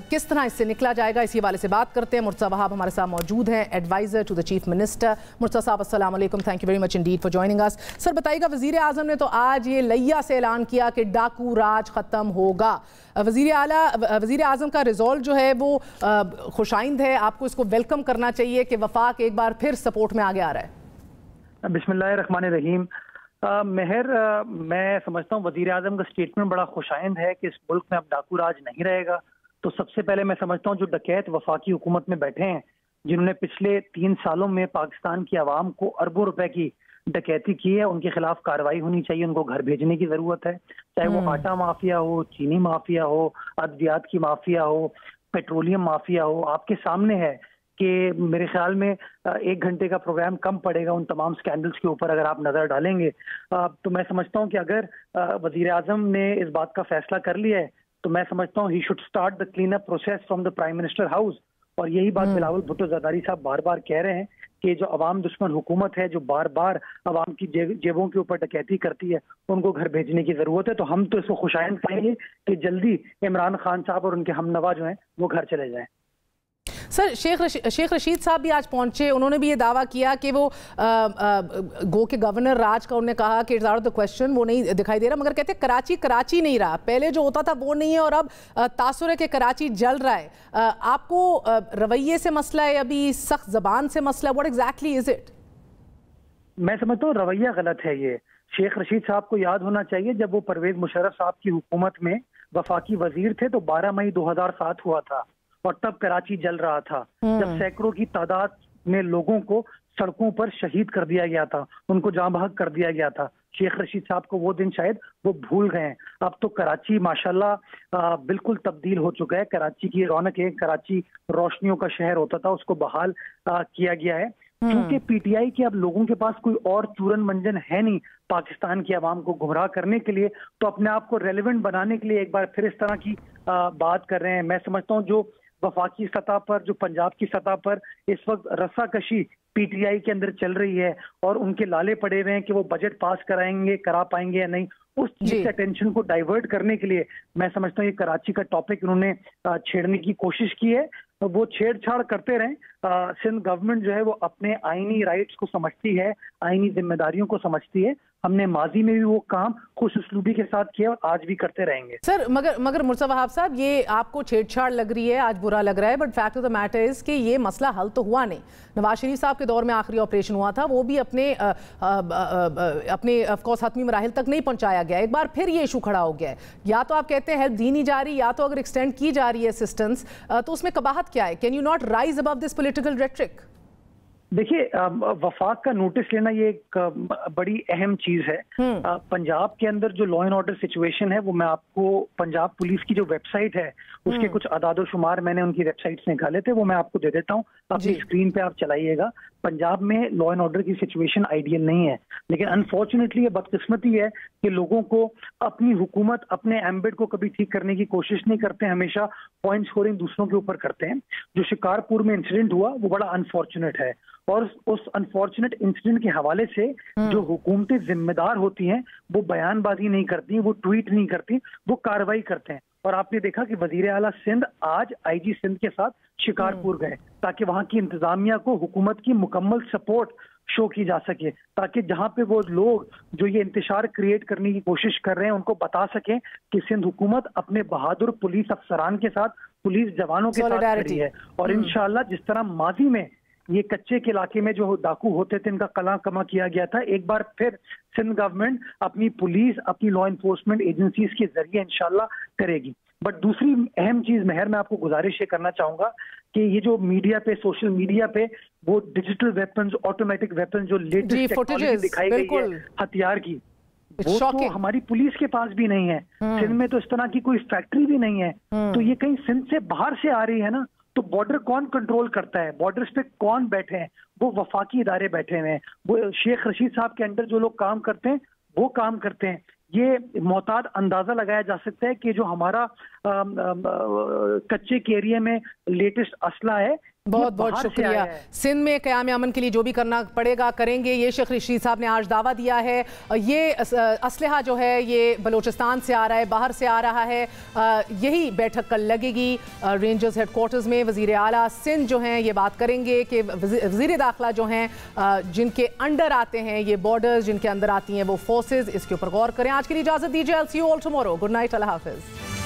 کس طرح اس سے نکلا جائے گا, اسی حوالے سے بات کرتے ہیں. مرتضیٰ وہاب ہمارے ساتھ موجود ہیں, adviser to the chief minister. Murtaza صاحب السلام علیکم, thank you very much indeed for joining us. Sir بتائیے گا, وزیر اعظم نے تو آج یہ لیا سے اعلان کیا کہ ڈاکو راج ختم ہوگا. وزیر اعظم کا ریزولو جو ہے وہ خوش آئند ہے, آپ کو اس کو ویلکم کرنا چاہیے کہ وفاق ایک بار پھر سپورٹ میں آگے آ رہا ہے. بسم اللہ الرحمن الرحیم. مہر, میں سمجھتا ہوں وزیر اعظم کا سٹیٹمنٹ بڑا خوش آئند ہے کہ اس ملک میں اب ڈاکو راج نہیں رہے گا. تو سب سے پہلے میں سمجھتا ہوں جو ڈکیت وفاقی حکومت میں بیٹھے ہیں, جنہوں نے پچھلے 3 سالوں میں پاکستان کی عوام کو اربوں روپے کی ڈکیتی کی ہے, ان کے خلاف کارروائی ہونی چاہیے. ان کو گھر بھیجنے کی ضرورت ہے, چاہے وہ آٹا مافیا ہو, چینی مافیا ہو, ادویات کی مافیا ہو, پیٹرولیم مافیا ہو. آپ کے سامنے ہے کہ میرے خیال میں 1 گھنٹے کا پروگرام کم پڑے گا ان تمام سکینڈلز کے اوپر اگر آپ نظر ڈالیں گے. تو میں سمجھتا ہوں کہ اگر وزیر اعظم نے اس بات کا فیصلہ کر لیا ہے تو میں سمجھتا ہوں he should start the clean up process from the prime minister house. اور یہی بات بلاول بھٹو زرداری صاحب بار بار کہہ رہے ہیں کہ جو عوام دشمن حکومت ہے, جو بار بار عوام کی جیبوں کے اوپر ڈکیتی کرتی ہے, ان کو گھر بھیجنے کی ضرورت ہے. تو ہم تو اس کو خوش آئند کہیں گے کہ جلدی عمران خان صاحب اور ان کے ہم نوا جو ہیں وہ گھر چلے جائیں. سر شیخ رشید صاحب بھی آج پہنچے, انہوں نے بھی یہ دعویٰ کیا کہ وہ گو کے گورنر راج کا انہوں نے کہا کہ it's out of the question, وہ نہیں دکھائی دے رہا, مگر کہتے ہیں کراچی نہیں رہا, پہلے جو ہوتا تھا وہ نہیں ہے اور اب تاثر ہے کہ کراچی جل رہا ہے. آپ کو رویے سے مسئلہ ہے, ابھی سخت زبان سے مسئلہ, واٹ ایگزیکٹلی از اٹ؟ میں سمجھتا ہوں رویہ غلط ہے. یہ شیخ رشید صاحب کو یاد ہونا چاہیے جب وہ پرویز مشرف صاحب کی حکومت میں وفاقی وزیر تھے تو 12 مئی 2007 ہوا تھا اور تب کراچی جل رہا تھا, جب سینکڑوں کی تعداد میں لوگوں کو سڑکوں پر شہید کر دیا گیا تھا, ان کو جاں بحق کر دیا گیا تھا. शेख रशीद साहब को वो दिन शायद वो भूल गए हैं। अब तो कराची माशाल्लाह बिल्कुल तब्दील हो चुका है। कराची की रौनक है, कराची रोशनियों का शहर होता था, उसको बहाल किया गया है। क्योंकि पीटीआई के अब लोगों के पास कोई और चूरन मंजन है नहीं पाकिस्तान की आवाम को गुमराह करने के लिए, तो अपने आप को रेलेवेंट बनाने के लिए एक बार फिर इस तरह की बात कर रहे हैं। मैं समझता हूँ जो वफाकी सतह पर, जो पंजाब की सतह पर इस वक्त रस्साकशी पीटीआई के अंदर चल रही है और उनके लाले पड़े हुए हैं कि वो बजट पास करा पाएंगे या नहीं, उस चीज से अटेंशन को डाइवर्ट करने के लिए मैं समझता हूँ ये कराची का टॉपिक उन्होंने छेड़ने की कोशिश की है। वो छेड़छाड़ करते रहें। सिंध गवर्नमेंट जो है वो अपने आईनी राइट्स को समझती है, आईनी जिम्मेदारियों को समझती है। हमने माजी में भी वो काम खुश उसलूबी के साथ किया और आज भी करते रहेंगे। सर मगर मुर्तज़ा वहाब साहब, ये आपको छेड़छाड़ लग रही है, आज बुरा लग रहा है, but fact of the matter is कि ये मसला हल तो हुआ नहीं। नवाज शरीफ साहब के दौर में आखिरी ऑपरेशन हुआ था, वो भी अपने ऑफ कोर्स हतमी मराहिल तक नहीं पहुंचाया गया। एक बार फिर ये इशू खड़ा हो गया है। या तो आप कहते हैं हेल्प दी नहीं जा रही, या तो अगर एक्सटेंड की जा रही है असिस्टेंस तो उसमें कबाहत क्या है? Can you not rise above this political rhetoric? देखिए, वफाक का नोटिस लेना ये एक बड़ी अहम चीज है। पंजाब के अंदर जो लॉ एंड ऑर्डर सिचुएशन है वो मैं आपको पंजाब पुलिस की जो वेबसाइट है उसके कुछ अदाद शुमार मैंने उनकी वेबसाइट से निकाले थे, वो मैं आपको दे देता हूँ, अपनी स्क्रीन पे आप चलाइएगा। पंजाब में लॉ एंड ऑर्डर की सिचुएशन आइडियल नहीं है, लेकिन अनफॉर्चुनेटली ये बदकिस्मती है कि लोगों को अपनी हुकूमत अपने एम्बिट को कभी ठीक करने की कोशिश नहीं करते, हमेशा पॉइंट स्कोरिंग दूसरों के ऊपर करते हैं। जो शिकारपुर में इंसिडेंट हुआ वो बड़ा अनफॉर्चुनेट है और उस अनफॉर्चुनेट इंसिडेंट के हवाले से जो हुकूमतें जिम्मेदार होती हैं वो बयानबाजी नहीं करती, वो ट्वीट नहीं करती, वो कार्रवाई करते हैं। और आपने देखा कि वजीर आला सिंध आज आईजी सिंध के साथ शिकारपुर गए ताकि वहां की इंतजामिया को हुकूमत की मुकम्मल सपोर्ट शो की जा सके, ताकि जहां पे वो लोग जो ये इंतशार क्रिएट करने की कोशिश कर रहे हैं उनको बता सकें कि सिंध हुकूमत अपने बहादुर पुलिस अफसरान के साथ, पुलिस जवानों के साथ खड़ी है। और इंशाल्लाह जिस तरह माजी में ये कच्चे के इलाके में जो डाकू होते थे इनका कला कमा किया गया था, एक बार फिर सिंध गवर्नमेंट अपनी पुलिस, अपनी लॉ एनफोर्समेंट एजेंसीज के जरिए इंशाल्लाह करेगी। बट दूसरी अहम चीज महर मैं आपको गुजारिश ये करना चाहूंगा कि ये जो मीडिया पे, सोशल मीडिया पे वो डिजिटल वेपन्स, ऑटोमेटिक वेपन्स जो लेटेस्ट टेक्नोलॉजी दिखाई गई है हथियार की, वो तो हमारी पुलिस के पास भी नहीं है। सिंध में तो इस तरह की कोई फैक्ट्री भी नहीं है, तो ये कहीं सिंध से बाहर से आ रही है ना। तो बॉर्डर कौन कंट्रोल करता है, बॉर्डर्स पे कौन बैठे हैं? वो वफाकी इदारे बैठे हुए हैं, वो शेख रशीद साहब के अंडर जो लोग काम करते हैं वो काम करते हैं। ये मोहतात अंदाजा लगाया जा सकता है कि जो हमारा कच्चे के एरिया में लेटेस्ट असला है। बहुत बहुत शुक्रिया। सिंध में क़याम अमन के लिए जो भी करना पड़ेगा करेंगे, ये शेख रशीद साहब ने आज दावा दिया है। ये असलहा जो है ये बलोचिस्तान से आ रहा है, बाहर से आ रहा है। यही बैठक कल लगेगी रेंजर्स हेडक्वार्टर्स में। वज़ीर आला सिंध जो हैं ये बात करेंगे कि वज़ीर दाखिला जो हैं जिनके अंडर आते हैं ये बॉर्डर्स, जिनके अंदर आती हैं वो फोर्सेज, इसके ऊपर गौर करें। आज के लिए इजाज़त दीजिए। I'll see you all tomorrow. Good night, Allah हाफिज़।